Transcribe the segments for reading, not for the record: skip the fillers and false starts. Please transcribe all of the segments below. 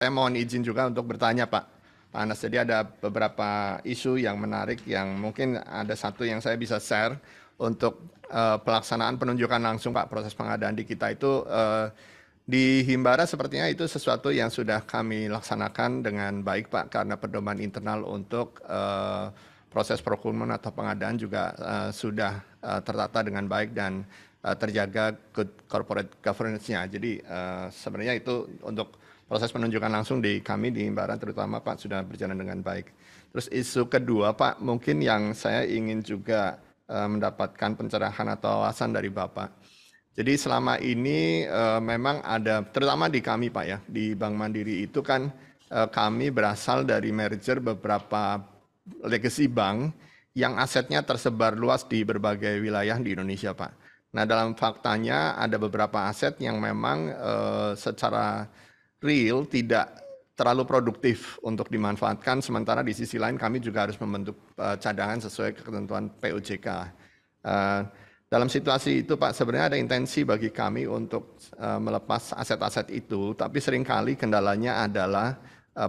saya mohon izin juga untuk bertanya Pak Anas. Jadi ada beberapa isu yang menarik yang mungkin ada satu yang saya bisa share untuk pelaksanaan penunjukan langsung Pak, proses pengadaan di kita itu di Himbara sepertinya itu sesuatu yang sudah kami laksanakan dengan baik Pak, karena pedoman internal untuk proses procurement atau pengadaan juga sudah tertata dengan baik dan terjaga good corporate governance-nya. Jadi sebenarnya itu untuk proses penunjukan langsung di kami di Himbara terutama Pak sudah berjalan dengan baik. Terus isu kedua Pak, mungkin yang saya ingin juga mendapatkan pencerahan atau wawasan dari Bapak. Jadi selama ini memang ada, terutama di kami Pak ya, di Bank Mandiri itu kan kami berasal dari merger beberapa legacy bank yang asetnya tersebar luas di berbagai wilayah di Indonesia Pak. Nah dalam faktanya ada beberapa aset yang memang secara real tidak terlalu produktif untuk dimanfaatkan, sementara di sisi lain kami juga harus membentuk cadangan sesuai ketentuan POJK. Dalam situasi itu Pak, sebenarnya ada intensi bagi kami untuk melepas aset-aset itu, tapi seringkali kendalanya adalah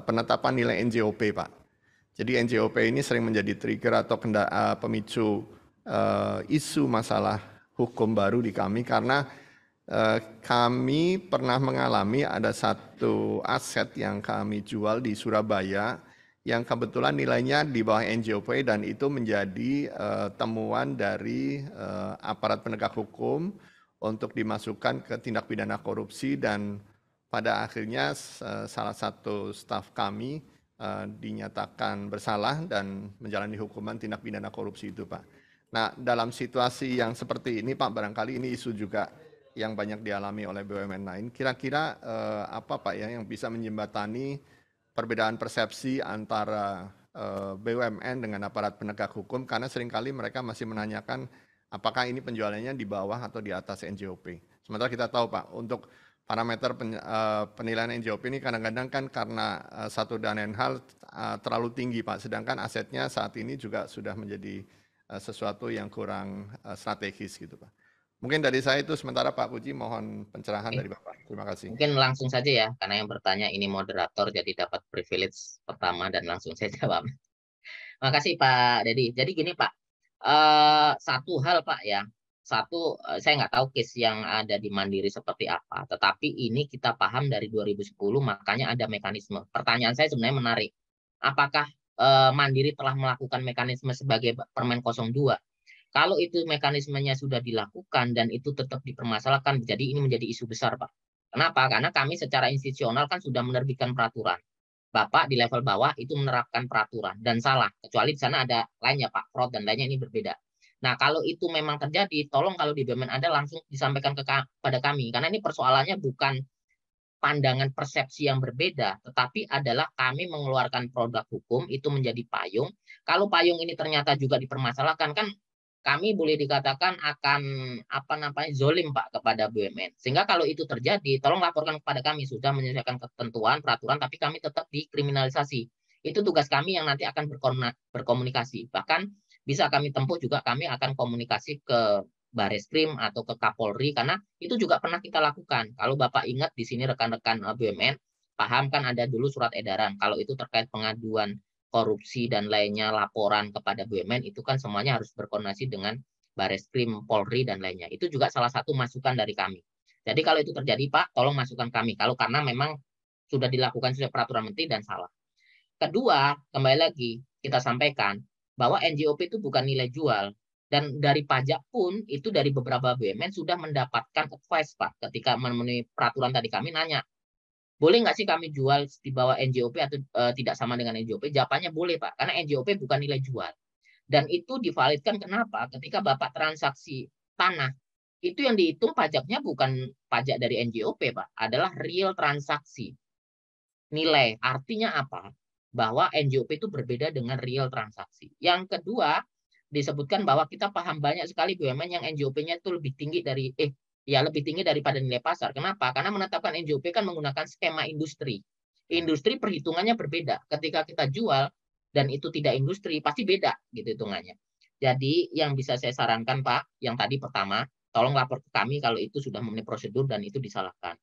penetapan nilai NJOP Pak. Jadi NJOP ini sering menjadi trigger atau pemicu isu masalah hukum baru di kami, karena kami pernah mengalami ada satu aset yang kami jual di Surabaya yang kebetulan nilainya di bawah NJOP dan itu menjadi temuan dari aparat penegak hukum untuk dimasukkan ke tindak pidana korupsi, dan pada akhirnya salah satu staf kami dinyatakan bersalah dan menjalani hukuman tindak pidana korupsi itu Pak. Nah dalam situasi yang seperti ini Pak, barangkali ini isu juga yang banyak dialami oleh BUMN lain. Kira-kira apa Pak ya yang bisa menjembatani perbedaan persepsi antara BUMN dengan aparat penegak hukum, karena seringkali mereka masih menanyakan apakah ini penjualannya di bawah atau di atas NJOP. Sementara kita tahu Pak, untuk parameter penilaian NJOP ini kadang-kadang kan karena satu dan lain hal terlalu tinggi Pak, sedangkan asetnya saat ini juga sudah menjadi sesuatu yang kurang strategis gitu Pak. Mungkin dari saya itu sementara Pak Puji, mohon pencerahan Oke, dari Bapak. Terima kasih. mungkin langsung saja ya, karena yang bertanya ini moderator, jadi dapat privilege pertama dan langsung saya jawab. Makasih Pak Dedi. Jadi gini Pak, satu hal Pak ya, saya nggak tahu case yang ada di Mandiri seperti apa, tetapi ini kita paham dari 2010, makanya ada mekanisme. Pertanyaan saya sebenarnya menarik. Apakah Mandiri telah melakukan mekanisme sebagai Permen 02? Kalau itu mekanismenya sudah dilakukan dan itu tetap dipermasalahkan, jadi ini menjadi isu besar, Pak. Kenapa? Karena kami secara institusional kan sudah menerbitkan peraturan. Bapak di level bawah itu menerapkan peraturan dan salah, kecuali di sana ada lainnya Pak, fraud dan lainnya ini berbeda. Nah, kalau itu memang terjadi, tolong kalau di BUMN ada langsung disampaikan kepada kami, karena ini persoalannya bukan pandangan persepsi yang berbeda, tetapi adalah kami mengeluarkan produk hukum itu menjadi payung. Kalau payung ini ternyata juga dipermasalahkan, kan kami boleh dikatakan akan apa namanya zolim Pak kepada BUMN. Sehingga kalau itu terjadi, tolong laporkan kepada kami sudah menyelesaikan ketentuan peraturan, tapi kami tetap dikriminalisasi. Itu tugas kami yang nanti akan berkomunikasi. Bahkan bisa kami tempuh juga kami akan komunikasi ke Bareskrim atau ke Kapolri, karena itu juga pernah kita lakukan. Kalau Bapak ingat di sini rekan-rekan BUMN paham kan ada dulu surat edaran kalau itu terkait pengaduan korupsi dan lainnya, laporan kepada BUMN itu kan semuanya harus berkoordinasi dengan Bareskrim, Polri dan lainnya. Itu juga salah satu masukan dari kami. Jadi kalau itu terjadi Pak, tolong masukkan kami. Kalau karena memang sudah dilakukan sesuai peraturan menteri dan salah. Kedua, kembali lagi kita sampaikan bahwa NJOP itu bukan nilai jual, dan dari pajak pun itu dari beberapa BUMN sudah mendapatkan advice Pak ketika memenuhi peraturan tadi. Kami nanya, boleh nggak sih kami jual di bawah NJOP atau tidak sama dengan NJOP? Jawabannya boleh Pak, karena NJOP bukan nilai jual. Dan itu divalidkan kenapa? Ketika Bapak transaksi tanah, itu yang dihitung pajaknya bukan pajak dari NJOP Pak, adalah real transaksi nilai. Artinya apa? Bahwa NJOP itu berbeda dengan real transaksi. Yang kedua, disebutkan bahwa kita paham banyak sekali BUMN yang NJOP-nya itu lebih tinggi lebih tinggi daripada nilai pasar. Kenapa? Karena menetapkan NJOP kan menggunakan skema industri. Industri perhitungannya berbeda. Ketika kita jual dan itu tidak industri, pasti beda gitu hitungannya. Jadi yang bisa saya sarankan Pak, yang tadi pertama, tolong lapor ke kami kalau itu sudah memenuhi prosedur dan itu disalahkan.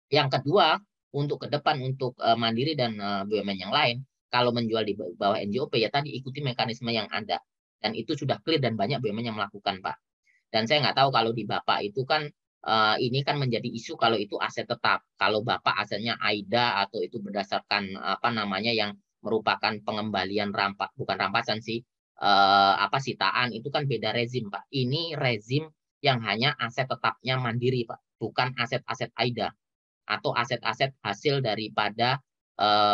Yang kedua, untuk ke depan untuk Mandiri dan BUMN yang lain, kalau menjual di bawah NJOP ya tadi ikuti mekanisme yang ada. Dan itu sudah clear dan banyak BUMN yang melakukan, Pak. Dan saya nggak tahu kalau di Bapak itu kan ini kan menjadi isu kalau itu aset tetap. Kalau Bapak asetnya AIDA atau itu berdasarkan apa namanya yang merupakan pengembalian bukan rampasan sih, apa sitaan itu kan beda rezim, Pak. Ini rezim yang hanya aset tetapnya Mandiri, Pak, bukan aset-aset AIDA atau aset-aset hasil daripada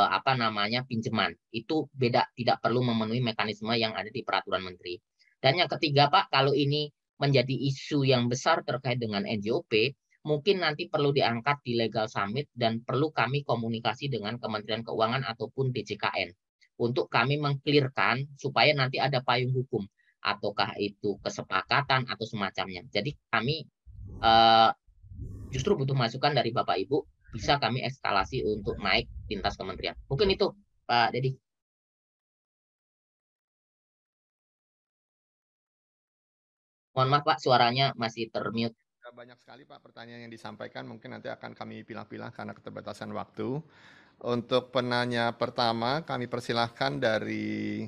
apa namanya pinjaman. Itu beda, tidak perlu memenuhi mekanisme yang ada di peraturan menteri. Dan yang ketiga, Pak, kalau ini menjadi isu yang besar terkait dengan NJOP, mungkin nanti perlu diangkat di Legal Summit dan perlu kami komunikasi dengan Kementerian Keuangan ataupun DJKN untuk kami mengklirkan supaya nanti ada payung hukum ataukah itu kesepakatan atau semacamnya. Jadi kami justru butuh masukan dari Bapak Ibu, bisa kami eskalasi untuk naik lintas kementerian. Mungkin itu, Pak Dedi. Mohon maaf, Pak, suaranya masih termute. Banyak sekali Pak pertanyaan yang disampaikan, mungkin nanti akan kami pilah-pilah karena keterbatasan waktu. Untuk penanya pertama, kami persilahkan eh,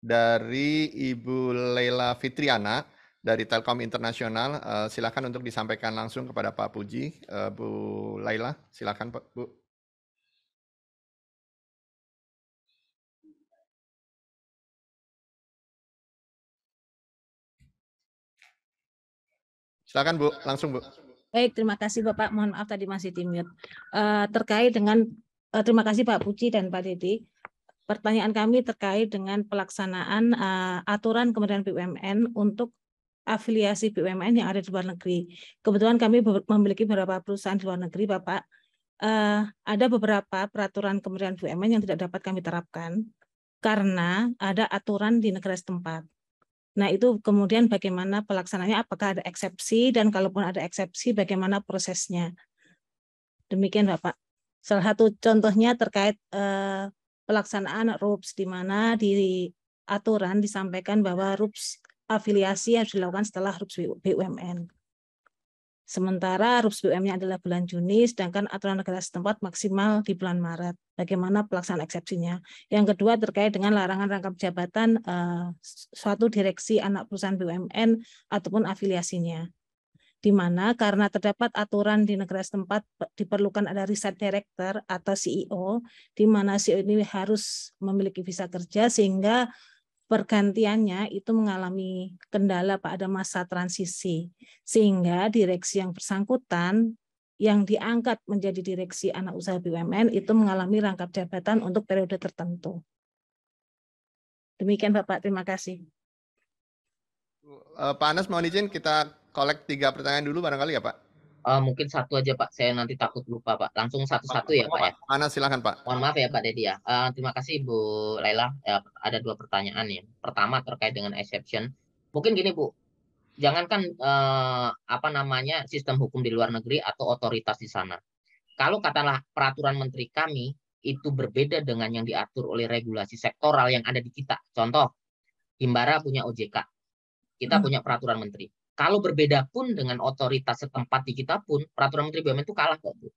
dari Ibu Leila Fitriana dari Telkom Internasional. Silakan untuk disampaikan langsung kepada Pak Puji. Bu Leila, silakan Pak, Bu. Silakan Bu, langsung Bu. Baik, terima kasih Bapak. Mohon maaf tadi masih di mute. Terkait dengan terima kasih Pak Puji dan Pak Dedi. Pertanyaan kami terkait dengan pelaksanaan aturan Kementerian BUMN untuk afiliasi BUMN yang ada di luar negeri. Kebetulan kami memiliki beberapa perusahaan di luar negeri, Bapak. Ada beberapa peraturan Kementerian BUMN yang tidak dapat kami terapkan karena ada aturan di negara setempat. Nah, itu kemudian bagaimana pelaksanaannya, apakah ada eksepsi, dan kalaupun ada eksepsi, bagaimana prosesnya. Demikian, Bapak. Salah satu contohnya terkait pelaksanaan RUPS, di mana di aturan disampaikan bahwa RUPS afiliasi harus dilakukan setelah RUPS BUMN. Sementara RUPS BUMN-nya adalah bulan Juni, sedangkan aturan negara setempat maksimal di bulan Maret. Bagaimana pelaksanaan eksepsinya? Yang kedua terkait dengan larangan rangkap jabatan suatu direksi anak perusahaan BUMN ataupun afiliasinya. Di mana karena terdapat aturan di negara setempat diperlukan ada riset director atau CEO, di mana CEO ini harus memiliki visa kerja sehingga pergantiannya itu mengalami kendala pada masa transisi, sehingga direksi yang bersangkutan yang diangkat menjadi direksi anak usaha BUMN itu mengalami rangkap jabatan untuk periode tertentu. Demikian Bapak, terima kasih. Pak Anas, mohon izin kita kolek 3 pertanyaan dulu barangkali ya Pak. Mungkin satu aja Pak, saya nanti takut lupa Pak. Langsung satu-satu ya Pak ya. Pak Anas silakan Pak. Mohon maaf ya Pak Dedi ya. Terima kasih Bu Laila. Ada 2 pertanyaan ya. Pertama terkait dengan exception. Mungkin gini Bu, jangankan apa namanya sistem hukum di luar negeri atau otoritas di sana. Kalau katakanlah peraturan menteri kami itu berbeda dengan yang diatur oleh regulasi sektoral yang ada di kita. Contoh, Himbara punya OJK, kita punya peraturan menteri. Kalau berbeda pun dengan otoritas setempat di kita pun, peraturan menteri BUMN itu kalah kok, Bu.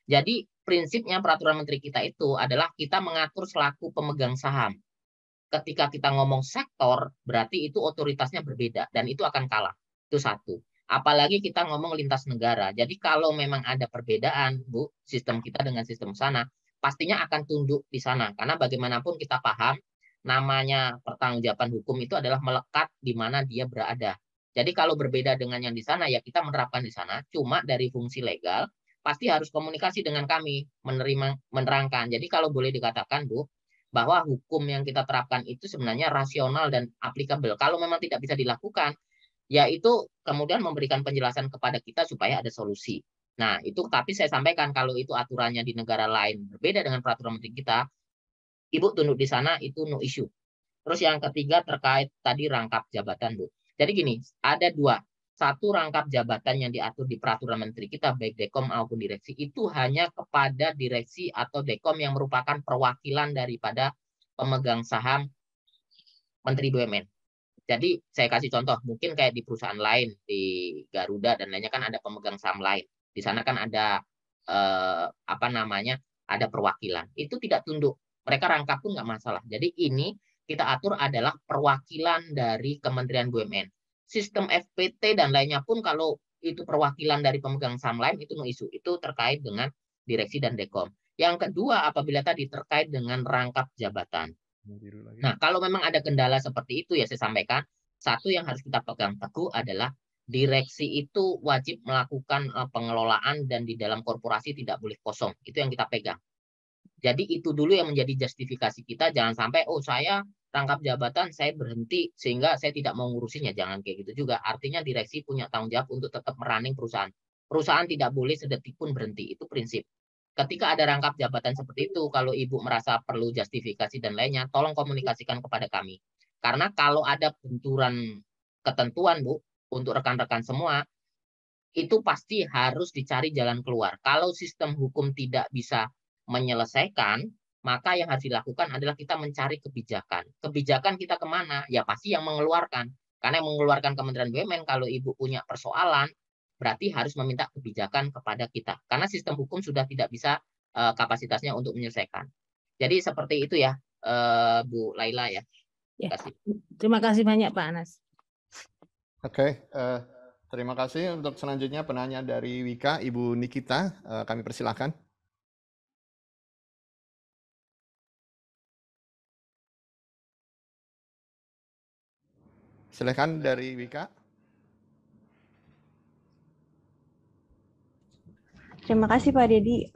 Jadi prinsipnya peraturan menteri kita itu adalah kita mengatur selaku pemegang saham. Ketika kita ngomong sektor, berarti itu otoritasnya berbeda dan itu akan kalah. Itu satu. Apalagi kita ngomong lintas negara. Jadi kalau memang ada perbedaan, Bu, sistem kita dengan sistem sana, pastinya akan tunduk di sana. Karena bagaimanapun kita paham, namanya pertanggungjawaban hukum itu adalah melekat di mana dia berada. Jadi kalau berbeda dengan yang di sana, ya kita menerapkan di sana. Cuma dari fungsi legal, pasti harus komunikasi dengan kami, menerangkan. Jadi kalau boleh dikatakan, Bu, bahwa hukum yang kita terapkan itu sebenarnya rasional dan applicable. Kalau memang tidak bisa dilakukan, yaitu kemudian memberikan penjelasan kepada kita supaya ada solusi. Nah, itu tapi saya sampaikan kalau itu aturannya di negara lain berbeda dengan peraturan menteri kita, Ibu tunduk di sana itu no issue. Terus yang ketiga terkait tadi rangkap jabatan, Bu. Jadi gini, ada 2. Satu, rangkap jabatan yang diatur di peraturan menteri kita, baik Dekom maupun direksi, itu hanya kepada direksi atau Dekom yang merupakan perwakilan daripada pemegang saham Menteri BUMN. Jadi saya kasih contoh, mungkin kayak di perusahaan lain, di Garuda dan lainnya kan ada pemegang saham lain. Di sana kan ada apa namanya, ada perwakilan. Itu tidak tunduk. Mereka rangkap pun nggak masalah. Jadi ini kita atur adalah perwakilan dari Kementerian BUMN. Sistem FPT dan lainnya pun kalau itu perwakilan dari pemegang saham lain itu no isu. Itu terkait dengan direksi dan dekom. Yang kedua, apabila tadi terkait dengan rangkap jabatan. Nah, kalau memang ada kendala seperti itu ya saya sampaikan, satu yang harus kita pegang teguh adalah direksi itu wajib melakukan pengelolaan dan di dalam korporasi tidak boleh kosong. Itu yang kita pegang. Jadi itu dulu yang menjadi justifikasi kita. Jangan sampai, oh saya rangkap jabatan, saya berhenti sehingga saya tidak mau ngurusinya. Jangan kayak gitu juga. Artinya direksi punya tanggung jawab untuk tetap merunning perusahaan. Perusahaan tidak boleh sedetik pun berhenti. Itu prinsip. Ketika ada rangkap jabatan seperti itu, kalau Ibu merasa perlu justifikasi dan lainnya, tolong komunikasikan kepada kami. Karena kalau ada benturan ketentuan, Bu, untuk rekan-rekan semua, itu pasti harus dicari jalan keluar. Kalau sistem hukum tidak bisa menyelesaikan, maka yang harus dilakukan adalah kita mencari kebijakan. Kebijakan kita kemana? Ya pasti yang mengeluarkan. Karena yang mengeluarkan Kementerian BUMN, kalau Ibu punya persoalan, berarti harus meminta kebijakan kepada kita. Karena sistem hukum sudah tidak bisa kapasitasnya untuk menyelesaikan. Jadi seperti itu ya, Bu Laila ya. Ya. Terima kasih banyak Pak Anas. Oke, terima kasih. Untuk selanjutnya penanya dari Wika, Ibu Nikita, kami persilahkan. Silakan dari Wika. Terima kasih Pak Dedi.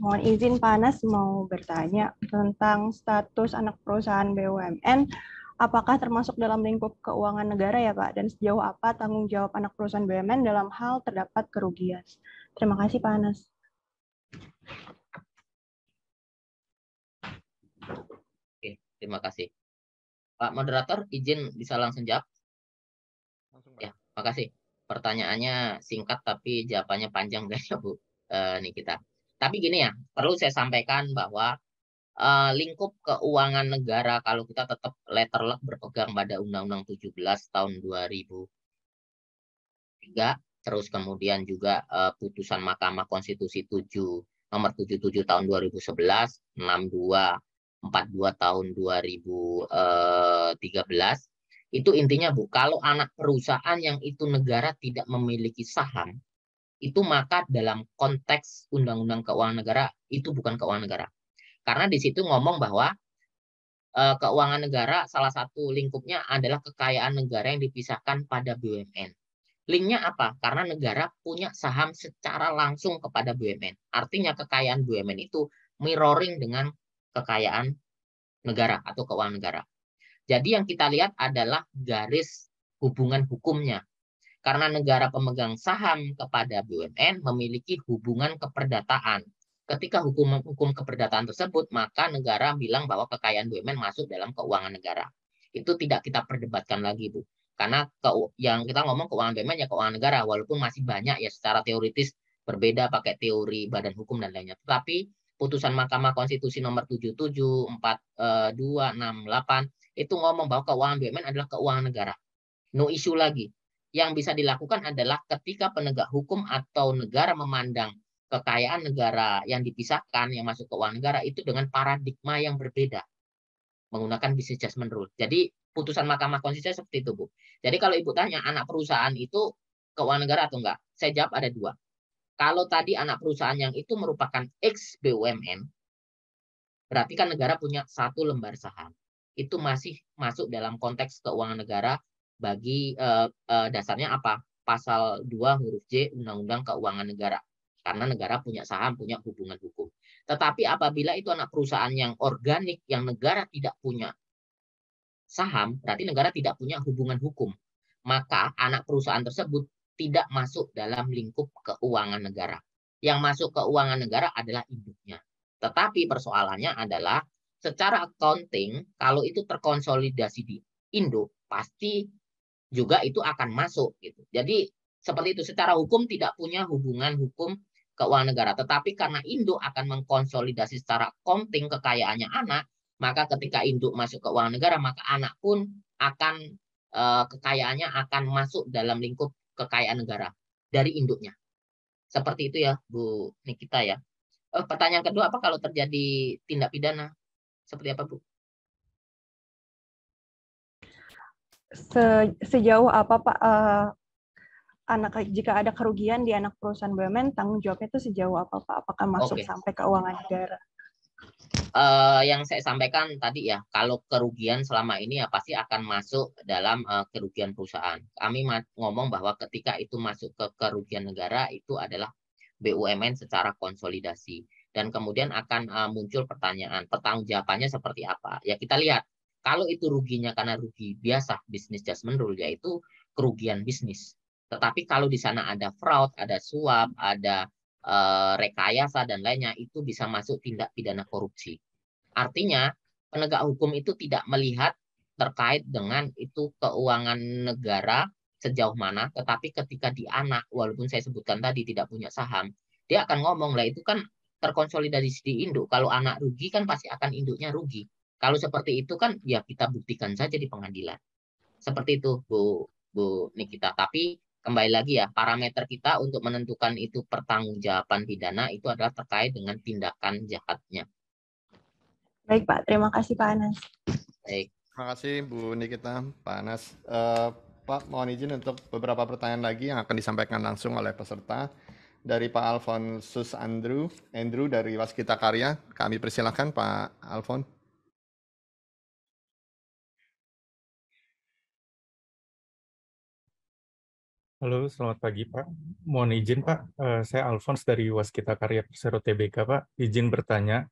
Mohon izin Pak Anas mau bertanya tentang status anak perusahaan BUMN. Apakah termasuk dalam lingkup keuangan negara ya Pak? Dan sejauh apa tanggung jawab anak perusahaan BUMN dalam hal terdapat kerugian? Terima kasih Pak Anas. Oke, terima kasih. Pak Moderator, izin bisa langsung jawab? Ya, makasih. Pertanyaannya singkat tapi jawabannya panjang kayaknya Bu Nikita. Tapi gini ya, perlu saya sampaikan bahwa lingkup keuangan negara kalau kita tetap letterlock berpegang pada Undang-Undang 17 tahun 2003, terus kemudian juga putusan Mahkamah Konstitusi nomor 77 tahun 2011, 62, 42 tahun 2013, itu intinya Bu, kalau anak perusahaan yang itu negara tidak memiliki saham, itu maka dalam konteks Undang-Undang Keuangan Negara itu bukan keuangan negara. Karena di situ ngomong bahwa keuangan negara salah satu lingkupnya adalah kekayaan negara yang dipisahkan pada BUMN. Linknya apa? Karena negara punya saham secara langsung kepada BUMN. Artinya kekayaan BUMN itu mirroring dengan kekayaan negara atau keuangan negara. Jadi yang kita lihat adalah garis hubungan hukumnya. Karena negara pemegang saham kepada BUMN memiliki hubungan keperdataan. Ketika hukum keperdataan tersebut, maka negara bilang bahwa kekayaan BUMN masuk dalam keuangan negara. Itu tidak kita perdebatkan lagi, Bu. Karena yang kita ngomong keuangan BUMN ya keuangan negara, walaupun masih banyak ya secara teoritis berbeda pakai teori badan hukum dan lainnya. Tetapi putusan Mahkamah Konstitusi nomor 77, 42, 68 itu ngomong bahwa keuangan BUMN adalah keuangan negara. No issue lagi. Yang bisa dilakukan adalah ketika penegak hukum atau negara memandang kekayaan negara yang dipisahkan, yang masuk keuangan negara, itu dengan paradigma yang berbeda. Menggunakan business judgment rule. Jadi, putusan Mahkamah Konstitusi seperti itu, Bu. Jadi, kalau Ibu tanya, anak perusahaan itu keuangan negara atau enggak? Saya jawab ada dua. Kalau tadi anak perusahaan yang itu merupakan ex BUMN, berarti kan negara punya satu lembar saham. Itu masih masuk dalam konteks keuangan negara bagi dasarnya apa? Pasal 2 huruf J Undang-Undang Keuangan Negara. Karena negara punya saham, punya hubungan hukum. Tetapi apabila itu anak perusahaan yang organik, yang negara tidak punya saham, berarti negara tidak punya hubungan hukum. Maka anak perusahaan tersebut tidak masuk dalam lingkup keuangan negara. Yang masuk keuangan negara adalah induknya. Tetapi persoalannya adalah secara accounting, kalau itu terkonsolidasi di induk, pasti juga itu akan masuk gitu. Jadi seperti itu, secara hukum tidak punya hubungan hukum keuangan negara, tetapi karena induk akan mengkonsolidasi secara accounting kekayaannya anak, maka ketika induk masuk keuangan negara, maka anak pun akan kekayaannya akan masuk dalam lingkup kekayaan negara dari induknya. Seperti itu ya, Bu Nikita ya. Pertanyaan kedua, apa kalau terjadi tindak pidana? Seperti apa, Bu? Sejauh apa Pak jika ada kerugian di anak perusahaan BUMN, tanggung jawabnya itu sejauh apa Pak? Apakah masuk Oke. sampai keuangan negara? Yang saya sampaikan tadi ya, kalau kerugian selama ini ya pasti akan masuk dalam kerugian perusahaan. Kami ngomong bahwa ketika itu masuk ke kerugian negara itu adalah BUMN secara konsolidasi. Dan kemudian akan muncul pertanyaan, pertanggungjawabannya seperti apa? Ya kita lihat, kalau itu ruginya karena rugi biasa, business judgment rule, yaitu kerugian bisnis. Tetapi kalau di sana ada fraud, ada suap, ada rekayasa dan lainnya, itu bisa masuk tindak pidana korupsi. Artinya penegak hukum itu tidak melihat terkait dengan itu keuangan negara sejauh mana, tetapi ketika di anak, walaupun saya sebutkan tadi tidak punya saham, dia akan ngomong lah itu kan terkonsolidasi di induk. Kalau anak rugi kan pasti akan induknya rugi. Kalau seperti itu kan ya kita buktikan saja di pengadilan. Seperti itu Bu Nikita. Tapi kembali lagi ya, parameter kita untuk menentukan itu pertanggungjawaban pidana itu adalah terkait dengan tindakan jahatnya. Baik Pak, terima kasih Pak Anas. Baik. Terima kasih Bu Nikita, Pak Anas. Pak, mohon izin untuk beberapa pertanyaan lagi yang akan disampaikan langsung oleh peserta. Dari Pak Alfonsus Andrew dari Waskita Karya. Kami persilakan Pak Alfon. Halo, selamat pagi Pak. Mohon izin Pak, saya Alfons dari Waskita Karya Persero Tbk Pak. Izin bertanya,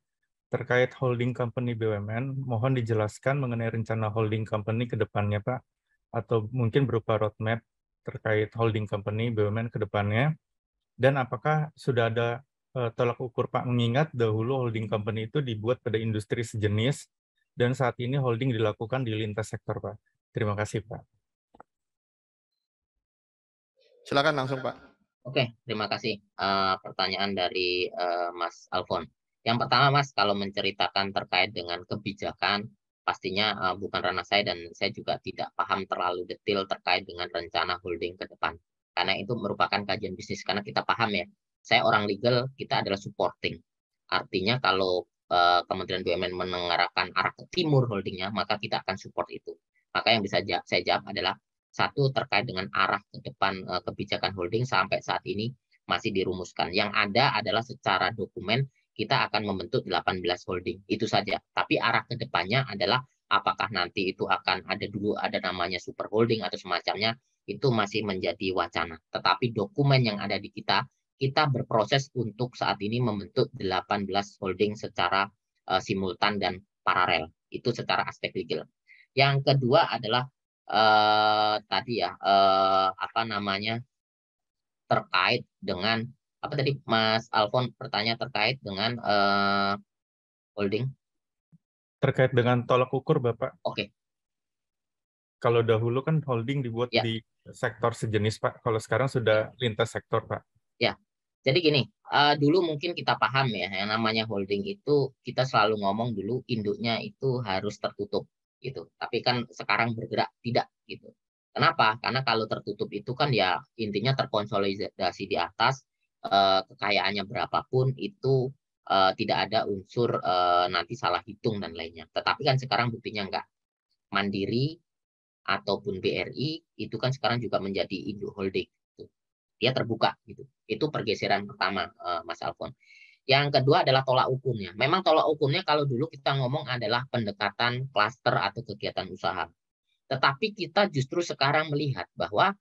terkait holding company BUMN, mohon dijelaskan mengenai rencana holding company ke depannya Pak, atau mungkin berupa roadmap terkait holding company BUMN ke depannya, dan apakah sudah ada tolak ukur Pak, mengingat dahulu holding company itu dibuat pada industri sejenis, dan saat ini holding dilakukan di lintas sektor Pak. Terima kasih Pak. Silakan langsung Pak. Oke, terima kasih pertanyaan dari Mas Alfon. Yang pertama Mas, kalau menceritakan terkait dengan kebijakan, pastinya bukan ranah saya dan saya juga tidak paham terlalu detail terkait dengan rencana holding ke depan. Karena itu merupakan kajian bisnis, karena kita paham ya, saya orang legal, kita adalah supporting. Artinya kalau Kementerian BUMN mengarahkan arah ke timur holdingnya, maka kita akan support itu. Maka yang bisa saya jawab adalah satu, terkait dengan arah ke depan kebijakan holding sampai saat ini masih dirumuskan. Yang ada adalah secara dokumen kita akan membentuk 18 holding. Itu saja. Tapi arah ke depannya adalah apakah nanti itu akan ada dulu ada namanya super holding atau semacamnya, itu masih menjadi wacana. Tetapi dokumen yang ada di kita berproses untuk saat ini membentuk 18 holding secara simultan dan paralel. Itu secara aspek legal. Yang kedua adalah tadi ya apa namanya terkait dengan apa tadi Mas Alfon bertanya terkait dengan holding Terkait dengan tolak ukur Bapak. Oke. Kalau dahulu kan holding dibuat Ya. di sektor sejenis Pak, kalau sekarang sudah lintas sektor Pak. Ya, jadi gini, dulu mungkin kita paham ya, yang namanya holding itu kita selalu ngomong dulu induknya itu harus tertutup gitu. Tapi kan sekarang bergerak tidak gitu. Kenapa? Karena kalau tertutup itu kan ya intinya terkonsolidasi di atas, kekayaannya berapapun itu tidak ada unsur nanti salah hitung dan lainnya. Tetapi kan sekarang buktinya enggak. Mandiri ataupun BRI itu kan sekarang juga menjadi induk holding. Dia terbuka gitu. Itu pergeseran pertama Mas Alfon. Yang kedua adalah tolak ukurnya. Memang tolak ukurnya kalau dulu kita ngomong adalah pendekatan klaster atau kegiatan usaha. Tetapi kita justru sekarang melihat bahwa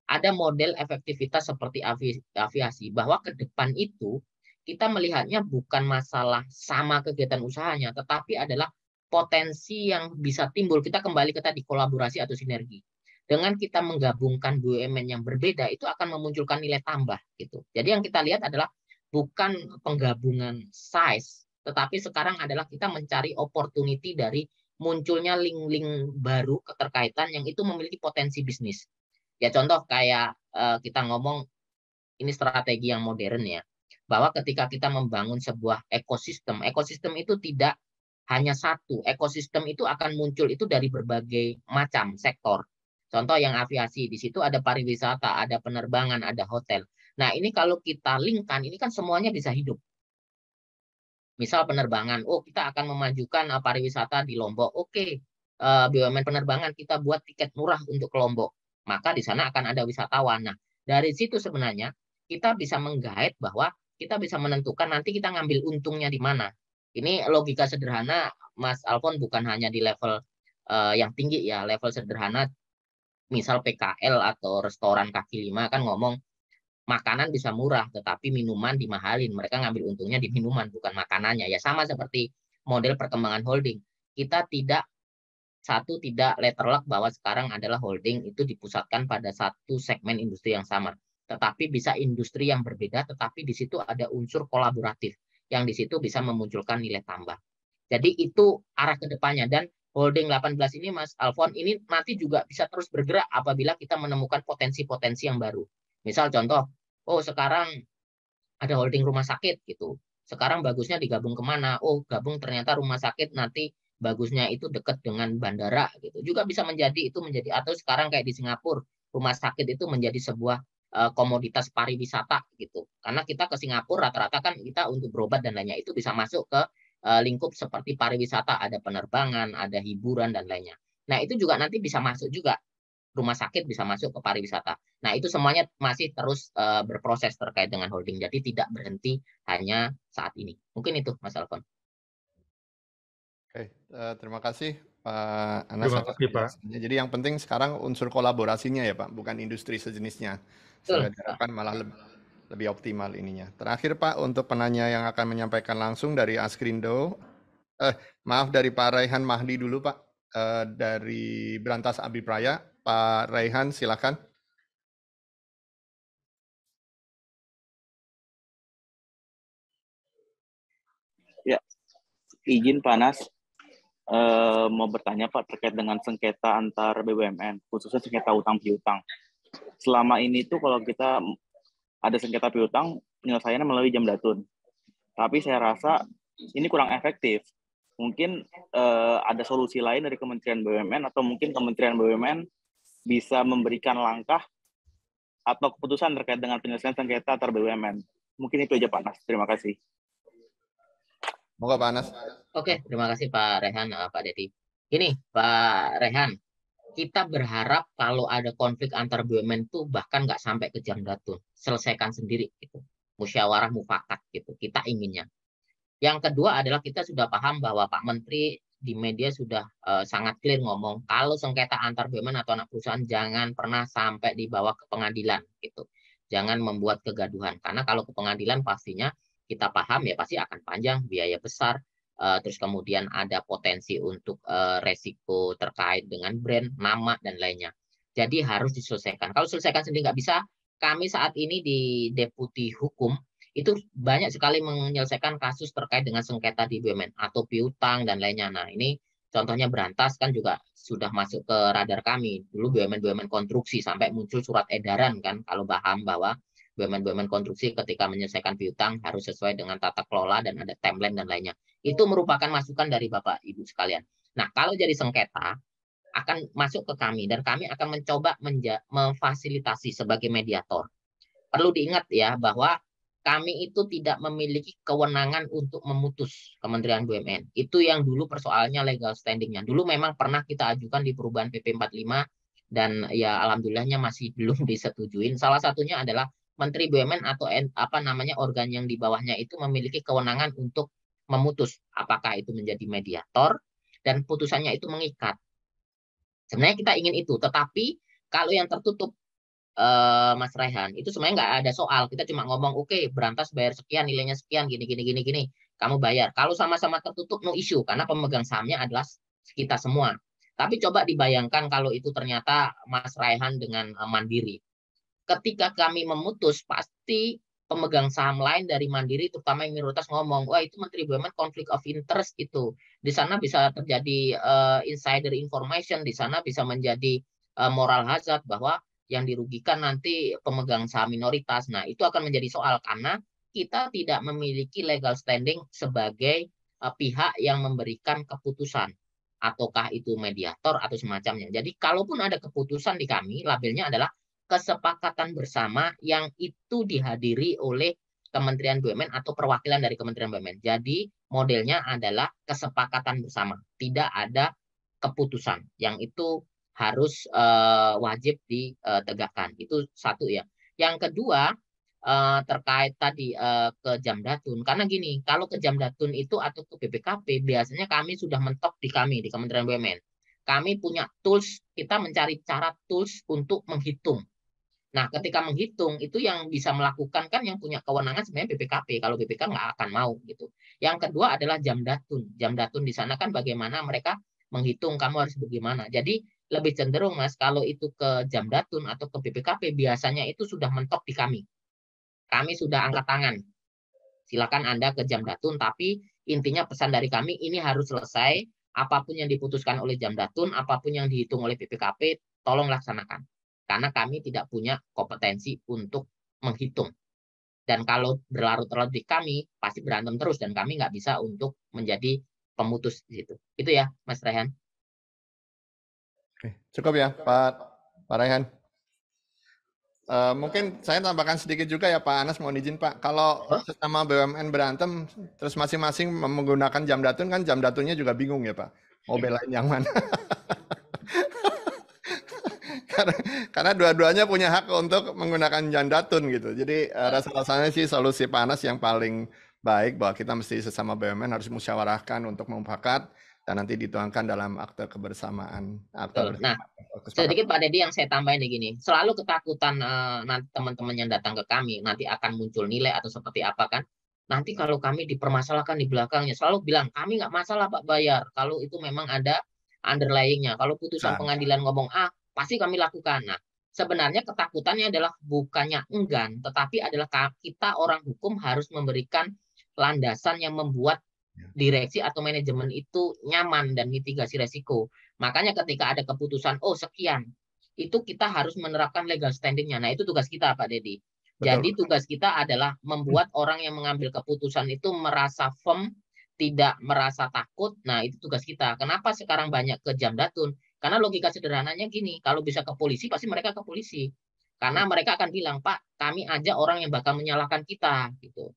ada model efektivitas seperti aviasi, bahwa ke depan itu kita melihatnya bukan masalah sama kegiatan usahanya, tetapi adalah potensi yang bisa timbul. Kita kembali ke tadi kolaborasi atau sinergi. Dengan kita menggabungkan BUMN yang berbeda, itu akan memunculkan nilai tambah gitu. Jadi yang kita lihat adalah bukan penggabungan size, tetapi sekarang adalah kita mencari opportunity dari munculnya link-link baru keterkaitan yang itu memiliki potensi bisnis. Ya contoh kayak kita ngomong ini strategi yang modern ya, bahwa ketika kita membangun sebuah ekosistem itu tidak hanya satu, ekosistem itu akan muncul itu dari berbagai macam sektor. Contoh yang aviasi, di situ ada pariwisata, ada penerbangan, ada hotel. Nah, ini kalau kita linkkan, ini kan semuanya bisa hidup. Misal penerbangan, oh kita akan memajukan pariwisata di Lombok. Oke, BUMN penerbangan kita buat tiket murah untuk ke Lombok. Maka di sana akan ada wisatawan. Nah, dari situ sebenarnya kita bisa menggait bahwa kita bisa menentukan nanti kita ngambil untungnya di mana. Ini logika sederhana, Mas Alfon, bukan hanya di level yang tinggi ya, level sederhana. Misal PKL atau restoran kaki lima kan ngomong makanan bisa murah, tetapi minuman dimahalin. Mereka ngambil untungnya di minuman, bukan makanannya. Ya sama seperti model perkembangan holding. Kita tidak letterlock bahwa sekarang adalah holding itu dipusatkan pada satu segmen industri yang sama. Tetapi bisa industri yang berbeda, tetapi di situ ada unsur kolaboratif yang di situ bisa memunculkan nilai tambah. Jadi itu arah ke depannya. Dan holding 18 ini, Mas Alfon, ini nanti juga bisa terus bergerak apabila kita menemukan potensi-potensi yang baru. Misal contoh, oh sekarang ada holding rumah sakit gitu. Sekarang bagusnya digabung kemana? Oh gabung ternyata rumah sakit nanti bagusnya itu dekat dengan bandara gitu. Juga bisa menjadi atau sekarang kayak di Singapura rumah sakit itu menjadi sebuah komoditas pariwisata gitu. Karena kita ke Singapura rata-rata kan kita untuk berobat dan lainnya itu bisa masuk ke lingkup seperti pariwisata, ada penerbangan, ada hiburan dan lainnya. Nah itu juga nanti bisa masuk juga rumah sakit bisa masuk ke pariwisata. Nah, itu semuanya masih terus berproses terkait dengan holding. Jadi tidak berhenti hanya saat ini. Mungkin itu, Mas Alfon. Oke, terima kasih Pak Anas Terima atas kasih, Pak. penjelasannya. Jadi yang penting sekarang unsur kolaborasinya ya Pak, bukan industri sejenisnya. Sehingga diharapkan malah lebih optimal ininya. Terakhir Pak, untuk penanya yang akan menyampaikan langsung dari Askrindo, maaf dari Pak Raihan Mahdi dulu Pak, dari Berantas Abipraya. Pak Raihan silakan. Ya, izin Panas, mau bertanya Pak terkait dengan sengketa antar BUMN, khususnya sengketa utang piutang. Selama ini tuh kalau kita ada sengketa piutang, penyelesaiannya melalui Jamdatun. Tapi saya rasa ini kurang efektif. Mungkin ada solusi lain dari Kementerian BUMN atau mungkin Kementerian BUMN bisa memberikan langkah atau keputusan terkait dengan penyelesaian sengketa antar BUMN. Mungkin itu aja Pak Nas. Terima kasih. Moga Pak Anas. Oke, terima kasih Pak Rehan, Pak Dedi. Ini Pak Rehan, kita berharap kalau ada konflik antar BUMN itu bahkan nggak sampai ke Jamdatun, selesaikan sendiri gitu, musyawarah mufakat gitu. Kita inginnya. Yang kedua adalah kita sudah paham bahwa Pak Menteri di media sudah sangat clear ngomong kalau sengketa antar BUMN atau anak perusahaan jangan pernah sampai dibawa ke pengadilan gitu. Jangan membuat kegaduhan karena kalau ke pengadilan pastinya kita paham ya pasti akan panjang, biaya besar, terus kemudian ada potensi untuk resiko terkait dengan brand, nama dan lainnya. Jadi harus diselesaikan. Kalau selesaikan sendiri nggak bisa, kami saat ini di Deputi Hukum itu banyak sekali menyelesaikan kasus terkait dengan sengketa di BUMN atau piutang dan lainnya. Nah, ini contohnya Berantas kan juga sudah masuk ke radar kami. Dulu BUMN konstruksi sampai muncul surat edaran kan kalau paham bahwa BUMN konstruksi ketika menyelesaikan piutang harus sesuai dengan tata kelola dan ada timeline dan lainnya. Itu merupakan masukan dari Bapak Ibu sekalian. Nah, kalau jadi sengketa akan masuk ke kami dan kami akan mencoba memfasilitasi sebagai mediator. Perlu diingat ya bahwa kami itu tidak memiliki kewenangan untuk memutus Kementerian BUMN. Itu yang dulu persoalannya legal standing-nya. Dulu memang pernah kita ajukan di perubahan PP 45 dan ya alhamdulillahnya masih belum disetujuin. Salah satunya adalah Menteri BUMN atau organ yang di bawahnya itu memiliki kewenangan untuk memutus apakah itu menjadi mediator dan putusannya itu mengikat. Sebenarnya kita ingin itu, tetapi kalau yang tertutup Mas Raihan, itu sebenarnya nggak ada soal. Kita cuma ngomong, oke, Berantas bayar sekian, nilainya sekian, gini. Kamu bayar. Kalau sama-sama tertutup, no issue. Karena pemegang sahamnya adalah kita semua. Tapi coba dibayangkan kalau itu ternyata Mas Raihan dengan Mandiri. Ketika kami memutus, pasti pemegang saham lain dari Mandiri, terutama yang minoritas ngomong, wah itu Menteri BUMN konflik of interest itu. Di sana bisa terjadi insider information, di sana bisa menjadi moral hazard bahwa yang dirugikan nanti pemegang saham minoritas. Nah, itu akan menjadi soal karena kita tidak memiliki legal standing sebagai pihak yang memberikan keputusan. Ataukah itu mediator atau semacamnya. Jadi, kalaupun ada keputusan di kami, labelnya adalah kesepakatan bersama yang itu dihadiri oleh Kementerian BUMN atau perwakilan dari Kementerian BUMN. Jadi modelnya adalah kesepakatan bersama, tidak ada keputusan yang itu harus wajib ditegakkan. Itu satu ya. Yang kedua terkait tadi ke Jamdatun, karena gini, kalau ke Jamdatun itu atau ke BPKP biasanya kami sudah mentok di kami di Kementerian BUMN. Kami punya tools, kita mencari cara tools untuk menghitung. Nah, ketika menghitung itu yang bisa melakukan kan yang punya kewenangan sebenarnya BPKP. Kalau BPK nggak akan mau gitu. Yang kedua adalah Jamdatun. Jamdatun di sana kan bagaimana mereka menghitung kamu harus bagaimana. Jadi lebih cenderung Mas kalau itu ke Jamdatun atau ke BPKP biasanya itu sudah mentok di kami. Kami sudah angkat tangan. Silakan Anda ke Jamdatun, tapi intinya pesan dari kami ini harus selesai. Apapun yang diputuskan oleh Jamdatun, apapun yang dihitung oleh BPKP, tolong laksanakan. Karena kami tidak punya kompetensi untuk menghitung. Dan kalau berlarut-larut di kami, pasti berantem terus, dan kami nggak bisa untuk menjadi pemutus di situ. Itu ya, Mas Rehan. Oke, cukup ya, Pak Raihan. Mungkin saya tambahkan sedikit juga ya Pak Anas, mohon izin Pak. Kalau sesama BUMN berantem, terus masing-masing menggunakan Jamdatun, kan Jamdatunnya juga bingung ya Pak. Mau belain yang mana? Karena dua-duanya punya hak untuk menggunakan Jamdatun gitu. Jadi rasa-rasanya sih solusi Pak Anas yang paling baik, bahwa kita mesti sesama BUMN harus musyawarahkan untuk mufakat dan nanti dituangkan dalam akte kebersamaan. Nah, sedikit Pak Dedi yang saya tambahin begini, selalu ketakutan nanti teman-teman yang datang ke kami nanti akan muncul nilai atau seperti apa kan? Nanti kalau kami dipermasalahkan di belakangnya, selalu bilang kami nggak masalah Pak bayar. Kalau itu memang ada underlying-nya. Kalau putusan pengadilan ngomong A, pasti kami lakukan. Nah, sebenarnya ketakutannya adalah bukannya enggan, tetapi adalah kita orang hukum harus memberikan landasan yang membuat direksi atau manajemen itu nyaman dan mitigasi resiko. Makanya ketika ada keputusan, oh sekian, itu kita harus menerapkan legal standing-nya. Nah itu tugas kita Pak Dedi. Jadi tugas kita adalah membuat orang yang mengambil keputusan itu merasa firm, tidak merasa takut. Nah itu tugas kita. Kenapa sekarang banyak ke Jamdatun? Karena logika sederhananya gini, kalau bisa ke polisi, pasti mereka ke polisi. Karena mereka akan bilang, Pak, kami aja orang yang bakal menyalahkan kita. Gitu.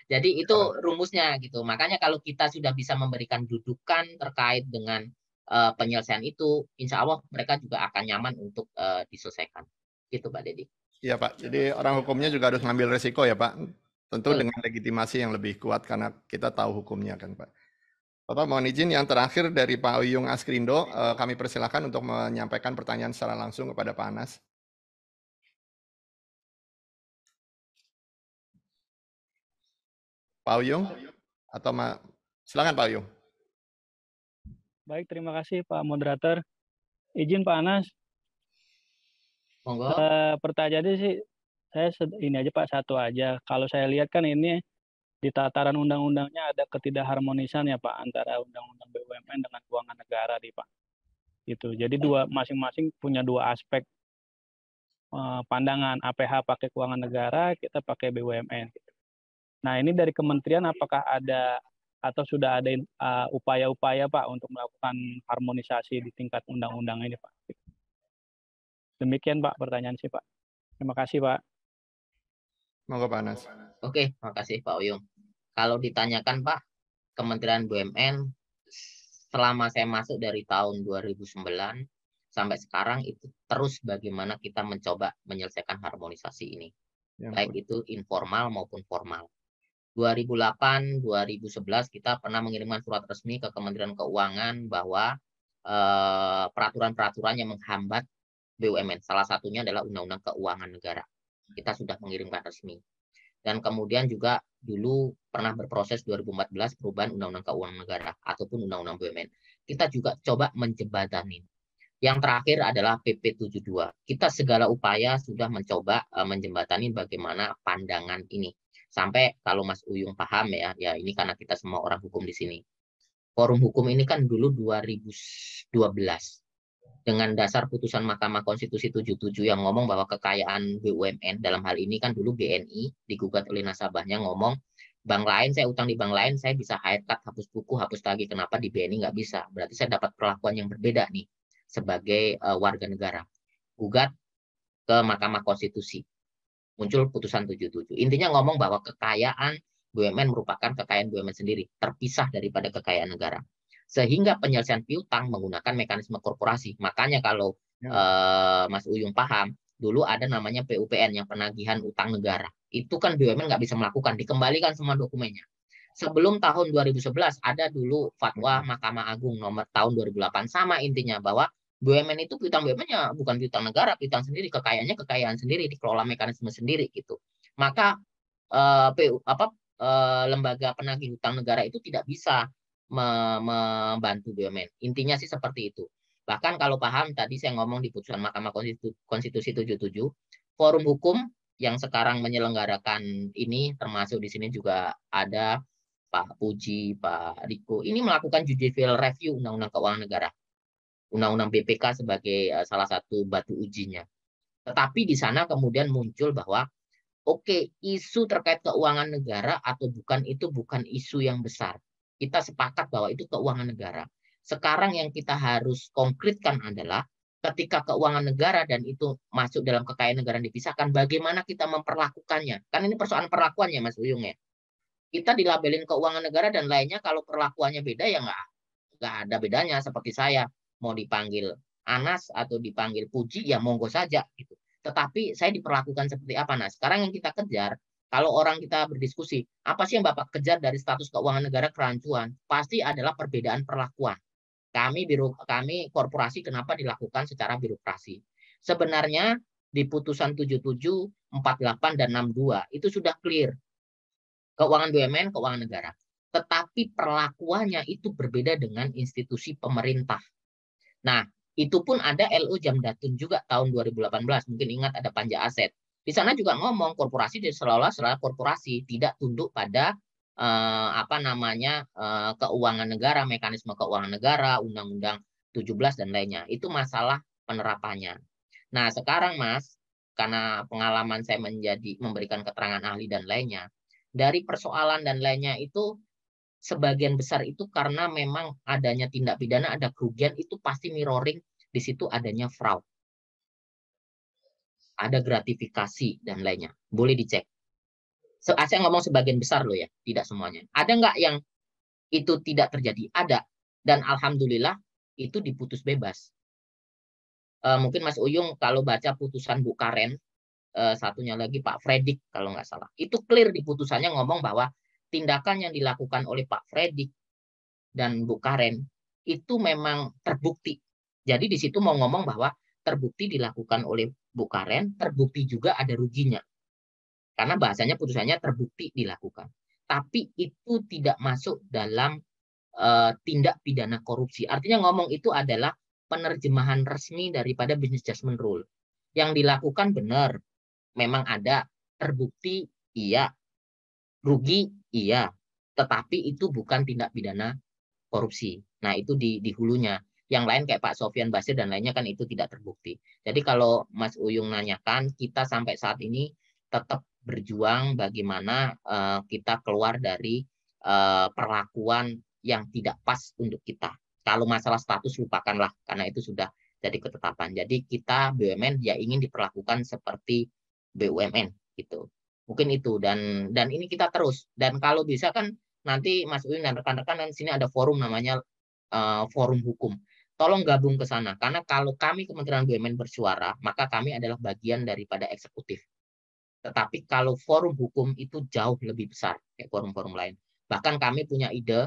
Jadi itu rumusnya gitu. Makanya kalau kita sudah bisa memberikan dudukan terkait dengan penyelesaian itu, insya Allah mereka juga akan nyaman untuk diselesaikan. Gitu Pak Dedi. Iya Pak, jadi orang hukumnya juga harus ngambil resiko ya Pak. Tentu dengan legitimasi yang lebih kuat karena kita tahu hukumnya kan Pak. Bapak mohon izin yang terakhir dari Pak Uyung Askrindo, kami persilahkan untuk menyampaikan pertanyaan secara langsung kepada Pak Anas. Pak Uyung atau silakan Pak Uyung. Baik, terima kasih Pak Moderator. Izin Pak Anas. Monggo. Pertanyaannya sih saya ini aja Pak, satu aja. Kalau saya lihat kan ini di tataran undang-undangnya ada ketidakharmonisan ya Pak antara undang-undang BUMN dengan keuangan negara nih Pak. Gitu. Jadi masing-masing punya dua aspek pandangan. APH pakai keuangan negara, kita pakai BUMN. Nah, ini dari kementerian apakah ada atau sudah ada upaya-upaya Pak untuk melakukan harmonisasi di tingkat undang-undang ini Pak? Demikian Pak pertanyaan sih Pak. Terima kasih Pak. Monggo Pak Anas. Oke, makasih Pak Uyung. Kalau ditanyakan Pak, Kementerian BUMN selama saya masuk dari tahun 2009 sampai sekarang itu terus bagaimana kita mencoba menyelesaikan harmonisasi ini. Baik itu informal maupun formal. 2008, 2011 kita pernah mengirimkan surat resmi ke Kementerian Keuangan bahwa peraturan-peraturan yang menghambat BUMN, salah satunya adalah Undang-Undang Keuangan Negara. Kita sudah mengirimkan resmi. Dan kemudian juga dulu pernah berproses 2014 perubahan Undang-Undang Keuangan Negara ataupun Undang-Undang BUMN. Kita juga coba menjembatani. Yang terakhir adalah PP 72. Kita segala upaya sudah mencoba menjembatani bagaimana pandangan ini. Sampai kalau Mas Uyung paham ya ini karena kita semua orang hukum di sini. Forum hukum ini kan dulu 2012 dengan dasar putusan Mahkamah Konstitusi 77 yang ngomong bahwa kekayaan BUMN dalam hal ini kan dulu BNI digugat oleh nasabahnya ngomong bank lain saya utang di bank lain saya bisa haircut hapus buku hapus tagih, kenapa di BNI nggak bisa? Berarti saya dapat perlakuan yang berbeda nih sebagai warga negara. Gugat ke Mahkamah Konstitusi. Muncul putusan 77. Intinya ngomong bahwa kekayaan BUMN merupakan kekayaan BUMN sendiri, terpisah daripada kekayaan negara. Sehingga penyelesaian piutang menggunakan mekanisme korporasi. Makanya kalau Mas Uyung paham, dulu ada namanya PUPN yang penagihan utang negara. Itu kan BUMN nggak bisa melakukan, dikembalikan semua dokumennya. Sebelum tahun 2011 ada dulu fatwa Mahkamah Agung nomor tahun 2008, sama intinya bahwa BUMN itu piutang BUMN-nya bukan piutang negara, piutang sendiri, kekayaannya kekayaan sendiri, dikelola mekanisme sendiri gitu. Maka lembaga penagih utang negara itu tidak bisa membantu BUMN. Intinya sih seperti itu. Bahkan kalau paham tadi saya ngomong di putusan Mahkamah Konstitusi 77, forum hukum yang sekarang menyelenggarakan ini termasuk di sini juga ada Pak Puji, Pak Riko, ini melakukan judicial review Undang-Undang Keuangan Negara. Undang-Undang BPK sebagai salah satu batu ujinya. Tetapi di sana kemudian muncul bahwa oke, isu terkait keuangan negara atau bukan itu bukan isu yang besar. Kita sepakat bahwa itu keuangan negara. Sekarang yang kita harus konkretkan adalah ketika keuangan negara dan itu masuk dalam kekayaan negara dipisahkan, bagaimana kita memperlakukannya. Kan ini persoalan perlakuannya, Mas Uyung ya. Kita dilabelin keuangan negara dan lainnya, kalau perlakuannya beda ya nggak ada bedanya. Seperti saya mau dipanggil Anas atau dipanggil Puji ya monggo saja gitu. Tetapi saya diperlakukan seperti apa? Nah, sekarang yang kita kejar, kalau orang kita berdiskusi, apa sih yang Bapak kejar dari status keuangan negara kerancuan? Pasti adalah perbedaan perlakuan. Kami korporasi kenapa dilakukan secara birokrasi? Sebenarnya di putusan 77, 48 dan 62 itu sudah clear. Keuangan BUMN, keuangan negara. Tetapi perlakuannya itu berbeda dengan institusi pemerintah. Nah, itu pun ada LO Jamdatun juga tahun 2018. Mungkin ingat ada panja aset. Di sana juga ngomong korporasi selalu korporasi, tidak tunduk pada keuangan negara, mekanisme keuangan negara, Undang-Undang 17 dan lainnya. Itu masalah penerapannya. Nah, sekarang Mas, karena pengalaman saya memberikan keterangan ahli dan lainnya, dari persoalan dan lainnya itu sebagian besar itu karena memang adanya tindak pidana, ada kerugian, itu pasti mirroring di situ adanya fraud. Ada gratifikasi dan lainnya. Boleh dicek. Saya ngomong sebagian besar loh ya, tidak semuanya. Ada nggak yang itu tidak terjadi? Ada. Dan alhamdulillah itu diputus bebas. Mungkin Mas Uyung kalau baca putusan Bu Karen, satunya lagi Pak Fredik kalau nggak salah. Itu clear di putusannya ngomong bahwa tindakan yang dilakukan oleh Pak Fredik dan Bu Karen itu memang terbukti. Jadi di situ mau ngomong bahwa terbukti dilakukan oleh Bu Karen, terbukti juga ada ruginya. Karena bahasanya putusannya terbukti dilakukan. Tapi itu tidak masuk dalam tindak pidana korupsi. Artinya ngomong itu adalah penerjemahan resmi daripada business judgment rule. Yang dilakukan benar, memang ada, terbukti iya, rugi iya, tetapi itu bukan tindak pidana korupsi. Nah, itu di hulunya. Yang lain kayak Pak Sofyan Basir dan lainnya kan itu tidak terbukti. Jadi kalau Mas Uyung nanyakan, kita sampai saat ini tetap berjuang bagaimana kita keluar dari perlakuan yang tidak pas untuk kita. Kalau masalah status lupakanlah, karena itu sudah jadi ketetapan. Jadi kita BUMN ya ingin diperlakukan seperti BUMN gitu. Mungkin itu dan ini kita terus. Dan kalau bisa kan nanti Mas Uyun dan rekan-rekan di sini ada forum namanya forum hukum. Tolong gabung ke sana karena kalau kami Kementerian BUMN bersuara, maka kami adalah bagian daripada eksekutif. Tetapi kalau forum hukum itu jauh lebih besar kayak forum-forum lain. Bahkan kami punya ide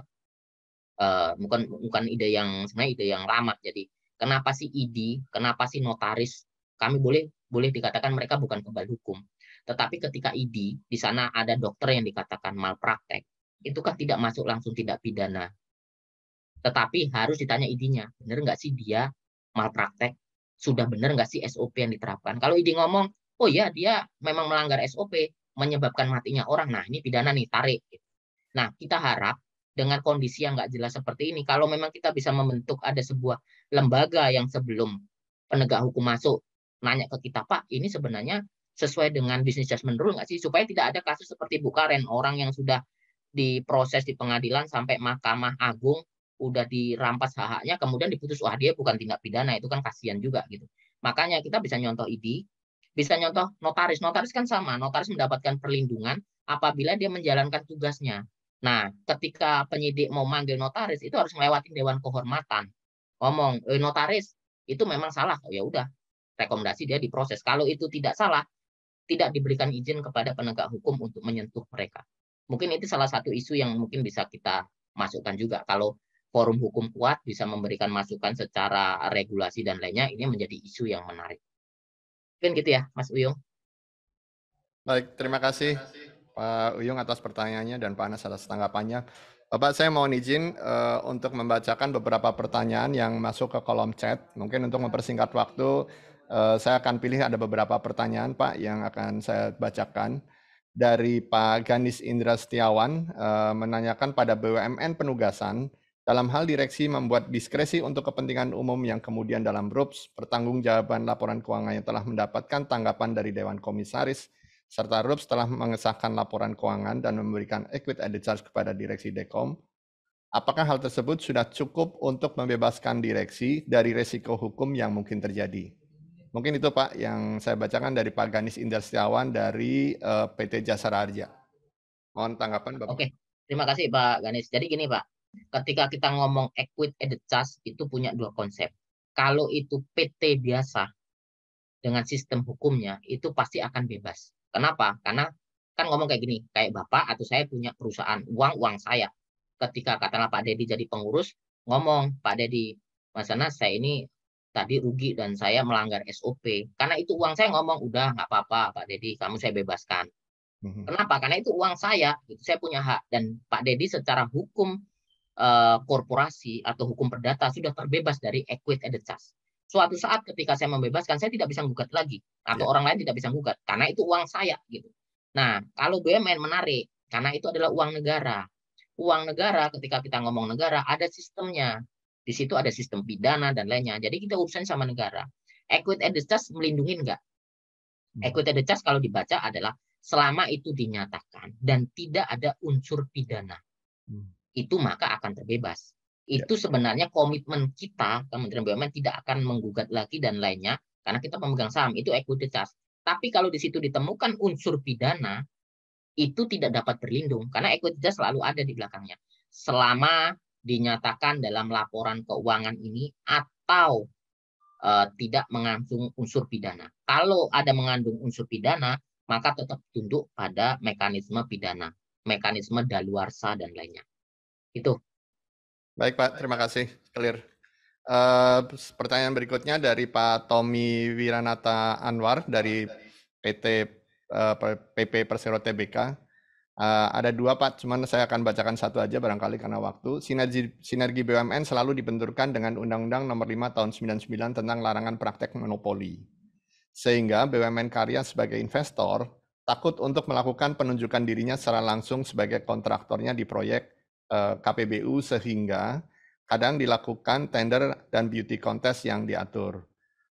bukan ide yang sebenarnya ide yang lama. Jadi kenapa sih ID, kenapa sih notaris? Kami boleh dikatakan mereka bukan kebal hukum. Tetapi ketika ID di sana ada dokter yang dikatakan malpraktek, itu kan tidak masuk langsung tindak pidana. Tetapi harus ditanya ID-nya, benar nggak sih dia malpraktek? Sudah benar nggak sih SOP yang diterapkan? Kalau ID ngomong, oh ya dia memang melanggar SOP, menyebabkan matinya orang, nah ini pidana nih, tarik. Nah kita harap dengan kondisi yang nggak jelas seperti ini, kalau memang kita bisa membentuk ada sebuah lembaga yang sebelum penegak hukum masuk, nanya ke kita, Pak, ini sebenarnya sesuai dengan business judgment rule nggak sih? Supaya tidak ada kasus seperti Bu Karen, orang yang sudah diproses di pengadilan sampai Mahkamah Agung, udah dirampas hak-haknya, kemudian diputus, wah dia bukan tindak pidana, itu kan kasihan juga gitu. Makanya kita bisa nyontoh ID, Bisa nyontoh notaris. Notaris kan sama. Notaris mendapatkan perlindungan apabila dia menjalankan tugasnya. Nah, ketika penyidik mau manggil notaris, itu harus melewati dewan kehormatan. Ngomong, notaris, itu memang salah. Oh, ya udah, rekomendasi dia diproses. Kalau itu tidak salah, tidak diberikan izin kepada penegak hukum untuk menyentuh mereka. Mungkin itu salah satu isu yang mungkin bisa kita masukkan juga. Kalau forum hukum kuat bisa memberikan masukan secara regulasi dan lainnya, ini menjadi isu yang menarik. Mungkin gitu ya, Mas Uyung. Baik, terima kasih Pak Uyung atas pertanyaannya dan Pak Anas atas tanggapannya. Bapak, saya mohon izin untuk membacakan beberapa pertanyaan yang masuk ke kolom chat. Mungkin untuk mempersingkat waktu, saya akan pilih ada beberapa pertanyaan, Pak, yang akan saya bacakan. Dari Pak Ganis Indra Setiawan, menanyakan pada BUMN penugasan, dalam hal direksi membuat diskresi untuk kepentingan umum yang kemudian dalam RUPS, pertanggungjawaban laporan keuangan yang telah mendapatkan tanggapan dari Dewan Komisaris, serta RUPS telah mengesahkan laporan keuangan dan memberikan equity added charge kepada direksi Dekom. Apakah hal tersebut sudah cukup untuk membebaskan direksi dari resiko hukum yang mungkin terjadi? Mungkin itu Pak yang saya bacakan dari Pak Ganis Indra Setiawan dari PT Jasara Harja. Mohon tanggapan Bapak. Oke, terima kasih Pak Ganis. Jadi gini Pak, ketika kita ngomong equity added charge itu punya dua konsep. Kalau itu PT biasa dengan sistem hukumnya itu pasti akan bebas. Kenapa? Karena kan ngomong kayak gini, kayak Bapak atau saya punya perusahaan, uang saya. Ketika katakanlah Pak Dedi jadi pengurus, ngomong, Pak Dedi, Mas Anas, saya ini tadi rugi dan saya melanggar SOP. Karena itu uang saya, ngomong, udah nggak apa-apa Pak Dedi, kamu saya bebaskan. Kenapa? Karena itu uang saya, gitu. Saya punya hak. Dan Pak Dedi secara hukum korporasi atau hukum perdata sudah terbebas dari equity added charge. Suatu saat ketika saya membebaskan, saya tidak bisa gugat lagi, atau orang lain tidak bisa gugat, karena itu uang saya, gitu. Nah, kalau BUMN menarik, karena itu adalah uang negara. Uang negara, ketika kita ngomong negara, ada sistemnya. Di situ ada sistem pidana dan lainnya. Jadi kita urusan sama negara. Equity added charge melindungi enggak? Equity added charge kalau dibaca adalah selama itu dinyatakan dan tidak ada unsur pidana, itu maka akan terbebas. Itu sebenarnya komitmen kita, Kementerian BUMN tidak akan menggugat lagi dan lainnya, karena kita pemegang saham, itu equity charge. Tapi kalau di situ ditemukan unsur pidana, itu tidak dapat berlindung, karena equity charge selalu ada di belakangnya. Selama dinyatakan dalam laporan keuangan ini atau tidak mengandung unsur pidana. Kalau ada mengandung unsur pidana, maka tetap tunduk pada mekanisme pidana, mekanisme daluarsa dan lainnya. Itu. Baik Pak, terima kasih. Clear. Pertanyaan berikutnya dari Pak Tommy Wiranata Anwar dari PT PP Persero Tbk. Ada dua Pak, cuman saya akan bacakan satu aja barangkali karena waktu. Sinergi BUMN selalu dibenturkan dengan Undang-Undang Nomor 5 Tahun 99 tentang larangan praktek monopoli. Sehingga BUMN karya sebagai investor takut untuk melakukan penunjukan dirinya secara langsung sebagai kontraktornya di proyek KPBU, sehingga kadang dilakukan tender dan beauty contest yang diatur.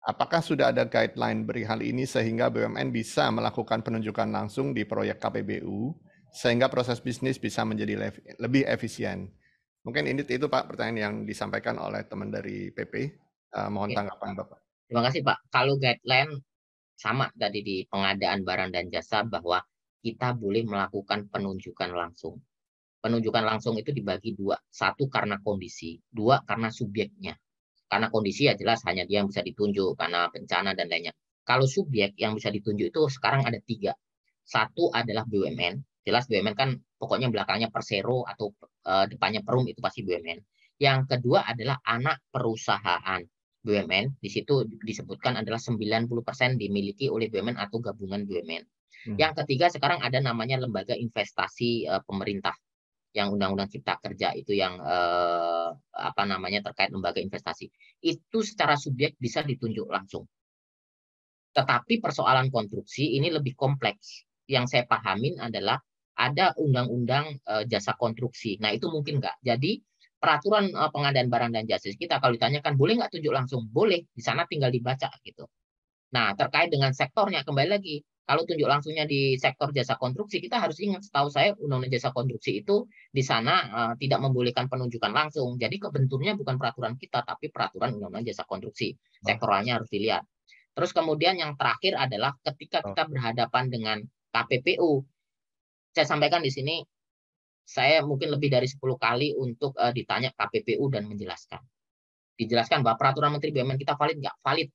Apakah sudah ada guideline perihal ini sehingga BUMN bisa melakukan penunjukan langsung di proyek KPBU sehingga proses bisnis bisa menjadi lebih efisien? Mungkin itu Pak pertanyaan yang disampaikan oleh teman dari PP. Mohon tanggapan Bapak. Terima kasih Pak. Kalau guideline sama tadi di pengadaan barang dan jasa bahwa kita boleh melakukan penunjukan langsung. Penunjukan langsung itu dibagi dua. Satu karena kondisi, dua karena subjeknya. Karena kondisi ya jelas hanya dia yang bisa ditunjuk, karena bencana dan lainnya. Kalau subjek yang bisa ditunjuk itu sekarang ada 3. Satu adalah BUMN. Jelas BUMN kan pokoknya belakangnya Persero atau depannya Perum itu pasti BUMN. Yang kedua adalah anak perusahaan BUMN. Di situ disebutkan adalah 90% dimiliki oleh BUMN atau gabungan BUMN. Yang ketiga sekarang ada namanya lembaga investasi pemerintah. Yang Undang-Undang Cipta Kerja itu yang terkait lembaga investasi. Itu secara subjek bisa ditunjuk langsung. Tetapi persoalan konstruksi ini lebih kompleks. Yang saya pahamin adalah ada undang-undang jasa konstruksi. Nah, itu mungkin nggak. Jadi, peraturan pengadaan barang dan jasa kita kalau ditanyakan boleh nggak tunjuk langsung? Boleh. Di sana tinggal dibaca gitu. Nah, terkait dengan sektornya, kembali lagi. Kalau tunjuk langsungnya di sektor jasa konstruksi, kita harus ingat, setahu saya Undang-Undang Jasa Konstruksi itu di sana tidak membolehkan penunjukan langsung. Jadi kebenturnya bukan peraturan kita, tapi peraturan Undang-Undang Jasa Konstruksi. Sektoralnya harus dilihat. Terus kemudian yang terakhir adalah ketika kita berhadapan dengan KPPU, saya sampaikan di sini, saya mungkin lebih dari 10 kali untuk ditanya KPPU dan menjelaskan. Dijelaskan bahwa peraturan Menteri BUMN kita valid nggak? Valid.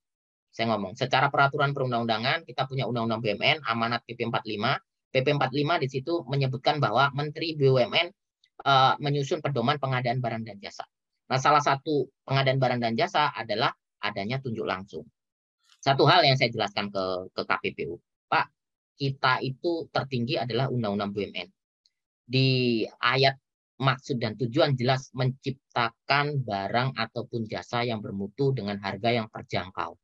Saya ngomong, secara peraturan perundang-undangan, kita punya Undang-Undang BUMN, amanat PP 45. PP 45 di situ menyebutkan bahwa Menteri BUMN menyusun pedoman pengadaan barang dan jasa. Nah, salah satu pengadaan barang dan jasa adalah adanya tunjuk langsung. Satu hal yang saya jelaskan ke KPPU, Pak, kita itu tertinggi adalah Undang-Undang BUMN. Di ayat maksud dan tujuan jelas menciptakan barang ataupun jasa yang bermutu dengan harga yang terjangkau.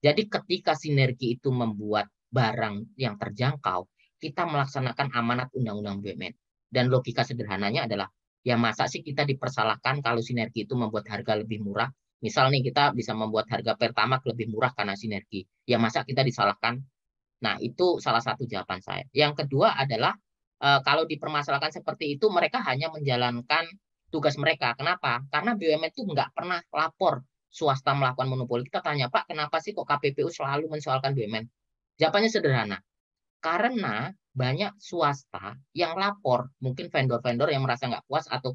Jadi ketika sinergi itu membuat barang yang terjangkau, kita melaksanakan amanat Undang-Undang BUMN. Dan logika sederhananya adalah, ya masa sih kita dipersalahkan kalau sinergi itu membuat harga lebih murah? Misal nih kita bisa membuat harga Pertamax lebih murah karena sinergi. Ya masa kita disalahkan? Nah, itu salah satu jawaban saya. Yang kedua adalah kalau dipermasalahkan seperti itu, mereka hanya menjalankan tugas mereka. Kenapa? Karena BUMN itu nggak pernah lapor swasta melakukan monopoli. Kita tanya, Pak, kenapa sih kok KPPU selalu mensoalkan BUMN? Jawabannya sederhana. Karena banyak swasta yang lapor, mungkin vendor-vendor yang merasa nggak puas atau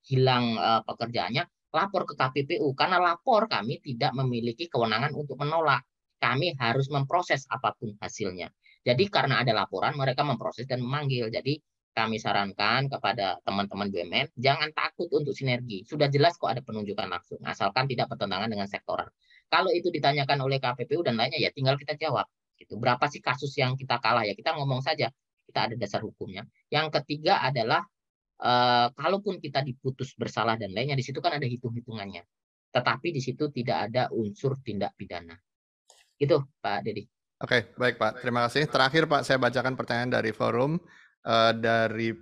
hilang pekerjaannya, lapor ke KPPU. Karena lapor kami tidak memiliki kewenangan untuk menolak. Kami harus memproses apapun hasilnya. Jadi karena ada laporan, mereka memproses dan memanggil. Jadi kami sarankan kepada teman-teman BUMN, jangan takut untuk sinergi. Sudah jelas kok ada penunjukan langsung, asalkan tidak bertentangan dengan sektoral. Kalau itu ditanyakan oleh KPPU dan lainnya, ya tinggal kita jawab. Gitu. Berapa sih kasus yang kita kalah? Ya kita ngomong saja, kita ada dasar hukumnya. Yang ketiga adalah, kalaupun kita diputus bersalah dan lainnya, di situ kan ada hitung-hitungannya. Tetapi di situ tidak ada unsur tindak pidana. Itu Pak Dedi. Oke, baik Pak. Terima kasih. Terakhir Pak, saya bacakan pertanyaan dari forum dari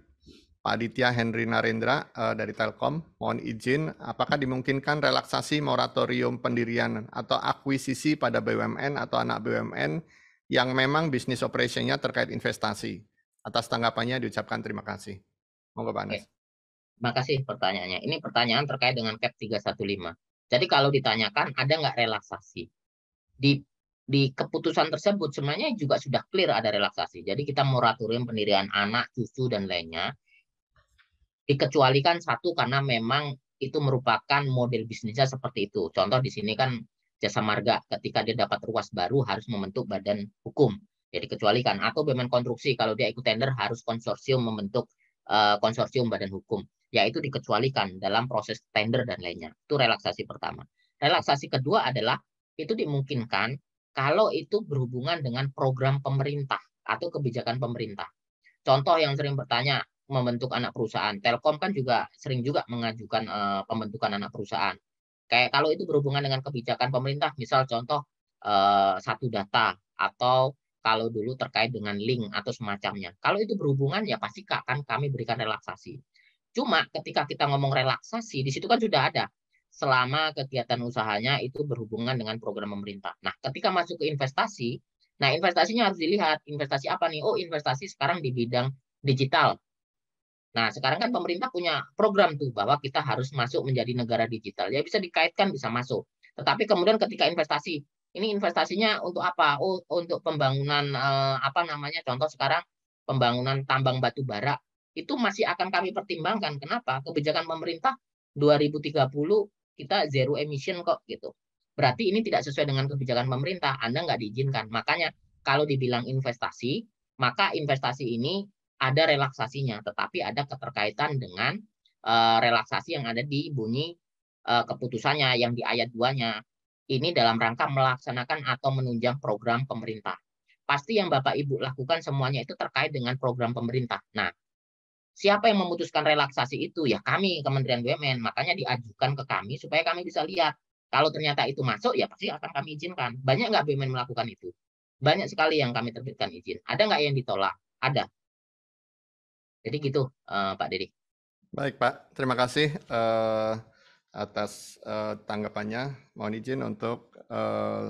Pak Aditya Henry Narendra dari Telkom. Mohon izin, apakah dimungkinkan relaksasi moratorium pendirian atau akuisisi pada BUMN atau anak BUMN yang memang bisnis operasinya terkait investasi? Atas tanggapannya diucapkan terima kasih. Monggo Pak Anas. Terima kasih pertanyaannya. Ini pertanyaan terkait dengan CAP 315. Jadi kalau ditanyakan ada nggak relaksasi? Di keputusan tersebut sebenarnya juga sudah clear ada relaksasi. Jadi kita moratorium pendirian anak, cucu, dan lainnya. Dikecualikan satu karena memang itu merupakan model bisnisnya seperti itu. Contoh di sini kan Jasa Marga, ketika dia dapat ruas baru harus membentuk badan hukum. Jadi dikecualikan. Atau BUMN Konstruksi, kalau dia ikut tender harus konsorsium membentuk konsorsium badan hukum. Yaitu dikecualikan dalam proses tender dan lainnya. Itu relaksasi pertama. Relaksasi kedua adalah itu dimungkinkan kalau itu berhubungan dengan program pemerintah atau kebijakan pemerintah. Contoh yang sering bertanya, membentuk anak perusahaan. Telkom kan juga sering juga mengajukan pembentukan anak perusahaan. Kayak kalau itu berhubungan dengan kebijakan pemerintah, misal contoh satu data atau kalau dulu terkait dengan link atau semacamnya. Kalau itu berhubungan ya pasti akan kami berikan relaksasi. Cuma ketika kita ngomong relaksasi, di situ kan sudah ada selama kegiatan usahanya itu berhubungan dengan program pemerintah. Nah, ketika masuk ke investasi, nah investasinya harus dilihat, investasi apa nih? Oh, investasi sekarang di bidang digital. Nah, sekarang kan pemerintah punya program tuh bahwa kita harus masuk menjadi negara digital. Ya bisa dikaitkan, bisa masuk. Tetapi kemudian ketika investasi, ini investasinya untuk apa? Oh, untuk pembangunan apa namanya? Contoh sekarang pembangunan tambang batu bara itu masih akan kami pertimbangkan. Kenapa? Kebijakan pemerintah 2030 kita zero emission kok gitu. Berarti ini tidak sesuai dengan kebijakan pemerintah. Anda nggak diizinkan. Makanya kalau dibilang investasi, maka investasi ini ada relaksasinya, tetapi ada keterkaitan dengan relaksasi yang ada di bunyi keputusannya yang di ayat 2-nya. Ini dalam rangka melaksanakan atau menunjang program pemerintah. Pasti yang Bapak Ibu lakukan semuanya itu terkait dengan program pemerintah. Nah, siapa yang memutuskan relaksasi itu? Ya kami, Kementerian BUMN. Makanya diajukan ke kami supaya kami bisa lihat. Kalau ternyata itu masuk, ya pasti akan kami izinkan. Banyak nggak BUMN melakukan itu? Banyak sekali yang kami terbitkan izin. Ada nggak yang ditolak? Ada. Jadi gitu, Pak Dedi. Baik Pak, terima kasih atas tanggapannya. Mohon izin untuk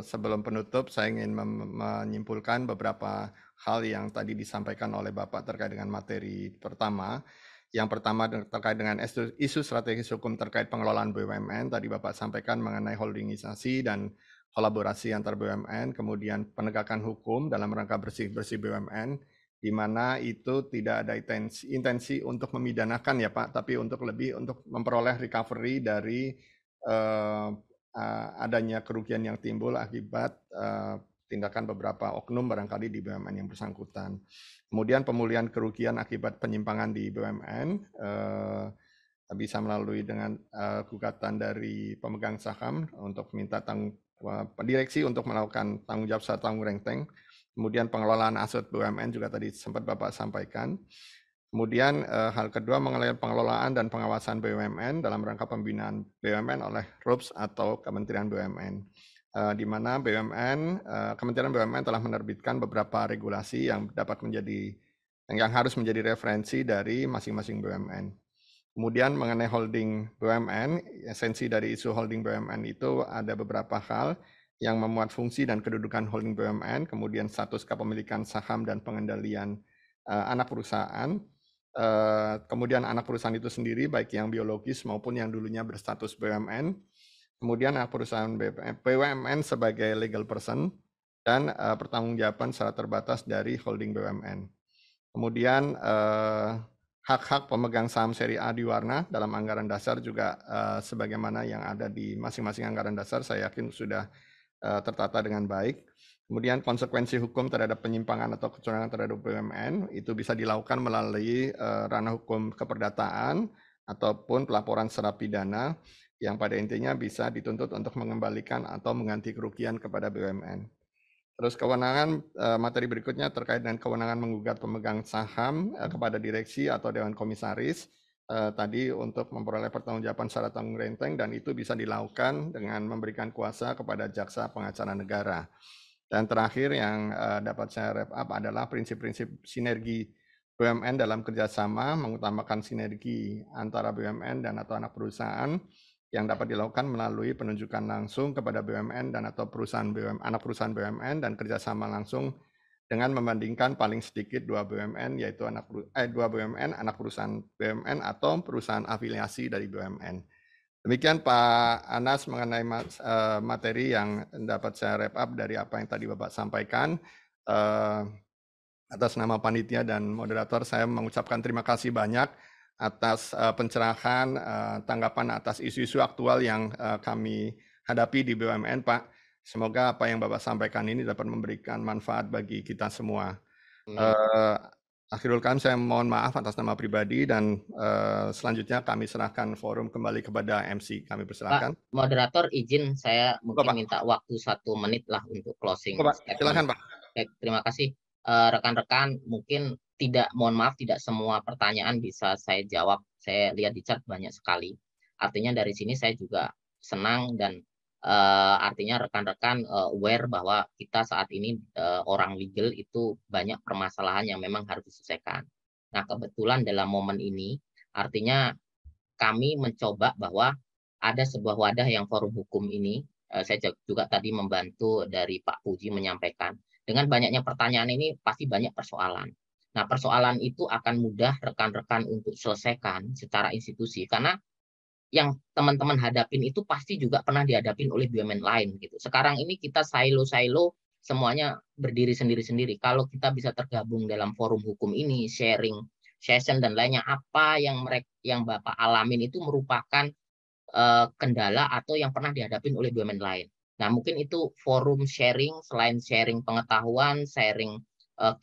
sebelum penutup, saya ingin menyimpulkan beberapa hal yang tadi disampaikan oleh Bapak terkait dengan materi pertama. Yang pertama terkait dengan isu strategis hukum terkait pengelolaan BUMN. Tadi Bapak sampaikan mengenai holdingisasi dan kolaborasi antar BUMN, kemudian penegakan hukum dalam rangka bersih-bersih BUMN, di mana itu tidak ada intensi untuk memidanakan ya Pak, tapi untuk lebih untuk memperoleh recovery dari adanya kerugian yang timbul akibat tindakan beberapa oknum barangkali di BUMN yang bersangkutan. Kemudian pemulihan kerugian akibat penyimpangan di BUMN bisa melalui dengan gugatan dari pemegang saham untuk minta direksi untuk melakukan tanggung jawab serta tanggung renteng. Kemudian pengelolaan aset BUMN juga tadi sempat Bapak sampaikan. Kemudian hal kedua mengenai pengelolaan dan pengawasan BUMN dalam rangka pembinaan BUMN oleh RUPS atau Kementerian BUMN. Di mana Kementerian BUMN telah menerbitkan beberapa regulasi yang harus menjadi referensi dari masing-masing BUMN. Kemudian mengenai holding BUMN, esensi dari isu holding BUMN itu ada beberapa hal yang memuat fungsi dan kedudukan holding BUMN, kemudian status kepemilikan saham dan pengendalian anak perusahaan, kemudian anak perusahaan itu sendiri baik yang biologis maupun yang dulunya berstatus BUMN, kemudian anak perusahaan BUMN sebagai legal person, dan pertanggungjawaban secara terbatas dari holding BUMN. Kemudian hak-hak pemegang saham seri A di warna dalam anggaran dasar juga sebagaimana yang ada di masing-masing anggaran dasar, saya yakin sudah tertata dengan baik. Kemudian konsekuensi hukum terhadap penyimpangan atau kecurangan terhadap BUMN itu bisa dilakukan melalui ranah hukum keperdataan ataupun pelaporan secara pidana yang pada intinya bisa dituntut untuk mengembalikan atau mengganti kerugian kepada BUMN. Terus kewenangan materi berikutnya terkait dengan kewenangan menggugat pemegang saham kepada direksi atau dewan komisaris tadi untuk memperoleh pertanggungjawaban secara tanggung renteng, dan itu bisa dilakukan dengan memberikan kuasa kepada jaksa pengacara negara. Dan terakhir yang dapat saya wrap up adalah prinsip-prinsip sinergi BUMN dalam kerjasama, mengutamakan sinergi antara BUMN dan atau anak perusahaan yang dapat dilakukan melalui penunjukan langsung kepada BUMN dan atau anak perusahaan BUMN, dan kerjasama langsung dengan membandingkan paling sedikit 2 BUMN, yaitu 2 BUMN, anak perusahaan BUMN atau perusahaan afiliasi dari BUMN. Demikian Pak Anas mengenai materi yang dapat saya wrap up dari apa yang tadi Bapak sampaikan. Atas nama panitia dan moderator, saya mengucapkan terima kasih banyak atas pencerahan, tanggapan atas isu-isu aktual yang kami hadapi di BUMN, Pak. Semoga apa yang Bapak sampaikan ini dapat memberikan manfaat bagi kita semua. Akhirul kalam, saya mohon maaf atas nama pribadi, dan selanjutnya kami serahkan forum kembali kepada MC. Kami persilahkan. Pak moderator, izin saya mungkin Pak, minta waktu 1 menit lah untuk closing. Pak, silakan Pak. Baik, terima kasih. Rekan-rekan, mungkin mohon maaf tidak semua pertanyaan bisa saya jawab. Saya lihat di chat banyak sekali. Artinya dari sini saya juga senang, dan artinya rekan-rekan aware bahwa kita saat ini orang legal itu banyak permasalahan yang memang harus diselesaikan. Nah, kebetulan dalam momen ini artinya kami mencoba bahwa ada sebuah wadah yang forum hukum ini, saya juga tadi membantu dari Pak Puji menyampaikan, dengan banyaknya pertanyaan ini pasti banyak persoalan. Nah, persoalan itu akan mudah rekan-rekan untuk selesaikan secara institusi, karena yang teman-teman hadapin itu pasti juga pernah dihadapin oleh BUMN lain gitu. Sekarang ini kita silo-silo, semuanya berdiri sendiri-sendiri. Kalau kita bisa tergabung dalam forum hukum ini, sharing session dan lainnya, apa yang Bapak alamin itu merupakan kendala atau yang pernah dihadapin oleh BUMN lain. Nah, mungkin itu forum sharing, selain sharing pengetahuan, sharing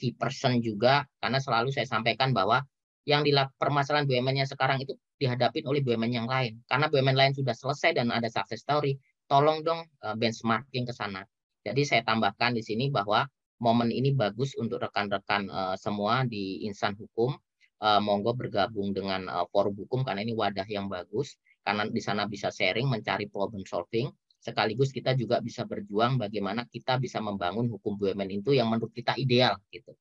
key person juga, karena selalu saya sampaikan bahwa yang permasalahan BUMN-nya sekarang itu dihadapin oleh BUMN yang lain. Karena BUMN lain sudah selesai dan ada success story, tolong dong benchmarking ke sana. Jadi saya tambahkan di sini bahwa momen ini bagus untuk rekan-rekan semua di insan hukum. Monggo bergabung dengan forum hukum, karena ini wadah yang bagus. Karena di sana bisa sharing, mencari problem solving. Sekaligus kita juga bisa berjuang bagaimana kita bisa membangun hukum BUMN itu yang menurut kita ideal gitu.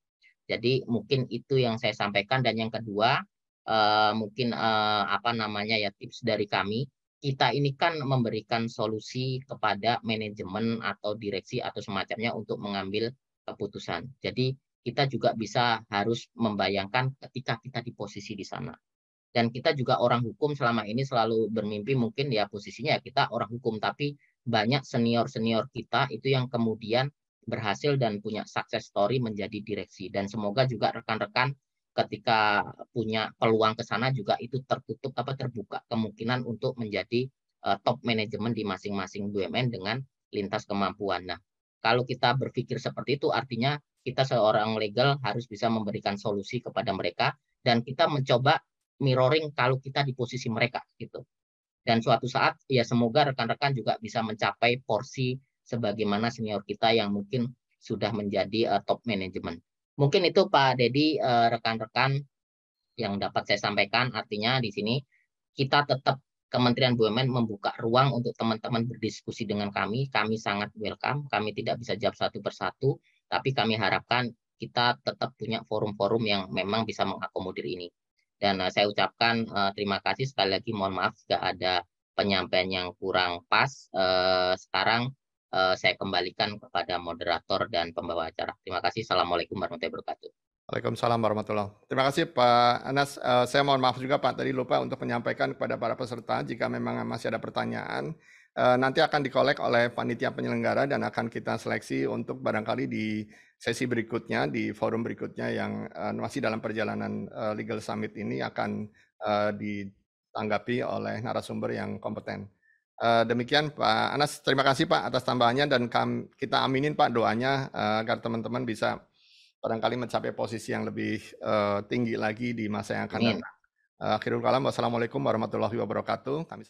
Jadi mungkin itu yang saya sampaikan. Dan yang kedua, mungkin tips dari kami. Kita ini kan memberikan solusi kepada manajemen atau direksi atau semacamnya untuk mengambil keputusan. Jadi kita juga harus membayangkan ketika kita di posisi di sana. Dan kita juga orang hukum selama ini selalu bermimpi mungkin ya posisinya kita orang hukum, tapi banyak senior-senior kita itu yang kemudian berhasil dan punya success story menjadi direksi. Dan semoga juga rekan-rekan ketika punya peluang ke sana juga itu terbuka kemungkinan untuk menjadi top manajemen di masing-masing BUMN dengan lintas kemampuan. Nah, kalau kita berpikir seperti itu artinya kita seorang legal harus bisa memberikan solusi kepada mereka dan kita mencoba mirroring kalau kita di posisi mereka gitu. Dan suatu saat ya semoga rekan-rekan juga bisa mencapai porsi sebagaimana senior kita yang mungkin sudah menjadi top manajemen. Mungkin itu Pak Dedi, rekan-rekan yang dapat saya sampaikan. Artinya di sini kita tetap Kementerian BUMN membuka ruang untuk teman-teman berdiskusi dengan kami. Kami sangat welcome. Kami tidak bisa jawab satu persatu, tapi kami harapkan kita tetap punya forum-forum yang memang bisa mengakomodir ini. Dan saya ucapkan terima kasih sekali lagi. Mohon maaf jika ada penyampaian yang kurang pas. Sekarang saya kembalikan kepada moderator dan pembawa acara. Terima kasih. Assalamualaikum warahmatullahi wabarakatuh. Waalaikumsalam warahmatullahi wabarakatuh. Terima kasih Pak Anas. Saya mohon maaf juga Pak, tadi lupa untuk menyampaikan kepada para peserta jika memang masih ada pertanyaan. Nanti akan dikolek oleh panitia penyelenggara dan akan kita seleksi untuk barangkali di sesi berikutnya, di forum berikutnya yang masih dalam perjalanan Legal Summit ini akan ditanggapi oleh narasumber yang kompeten. Demikian Pak Anas, terima kasih Pak atas tambahannya dan kita aminin Pak doanya agar teman-teman bisa barangkali mencapai posisi yang lebih tinggi lagi di masa yang akan datang. Akhirul kalam, wassalamualaikum warahmatullahi wabarakatuh. Kami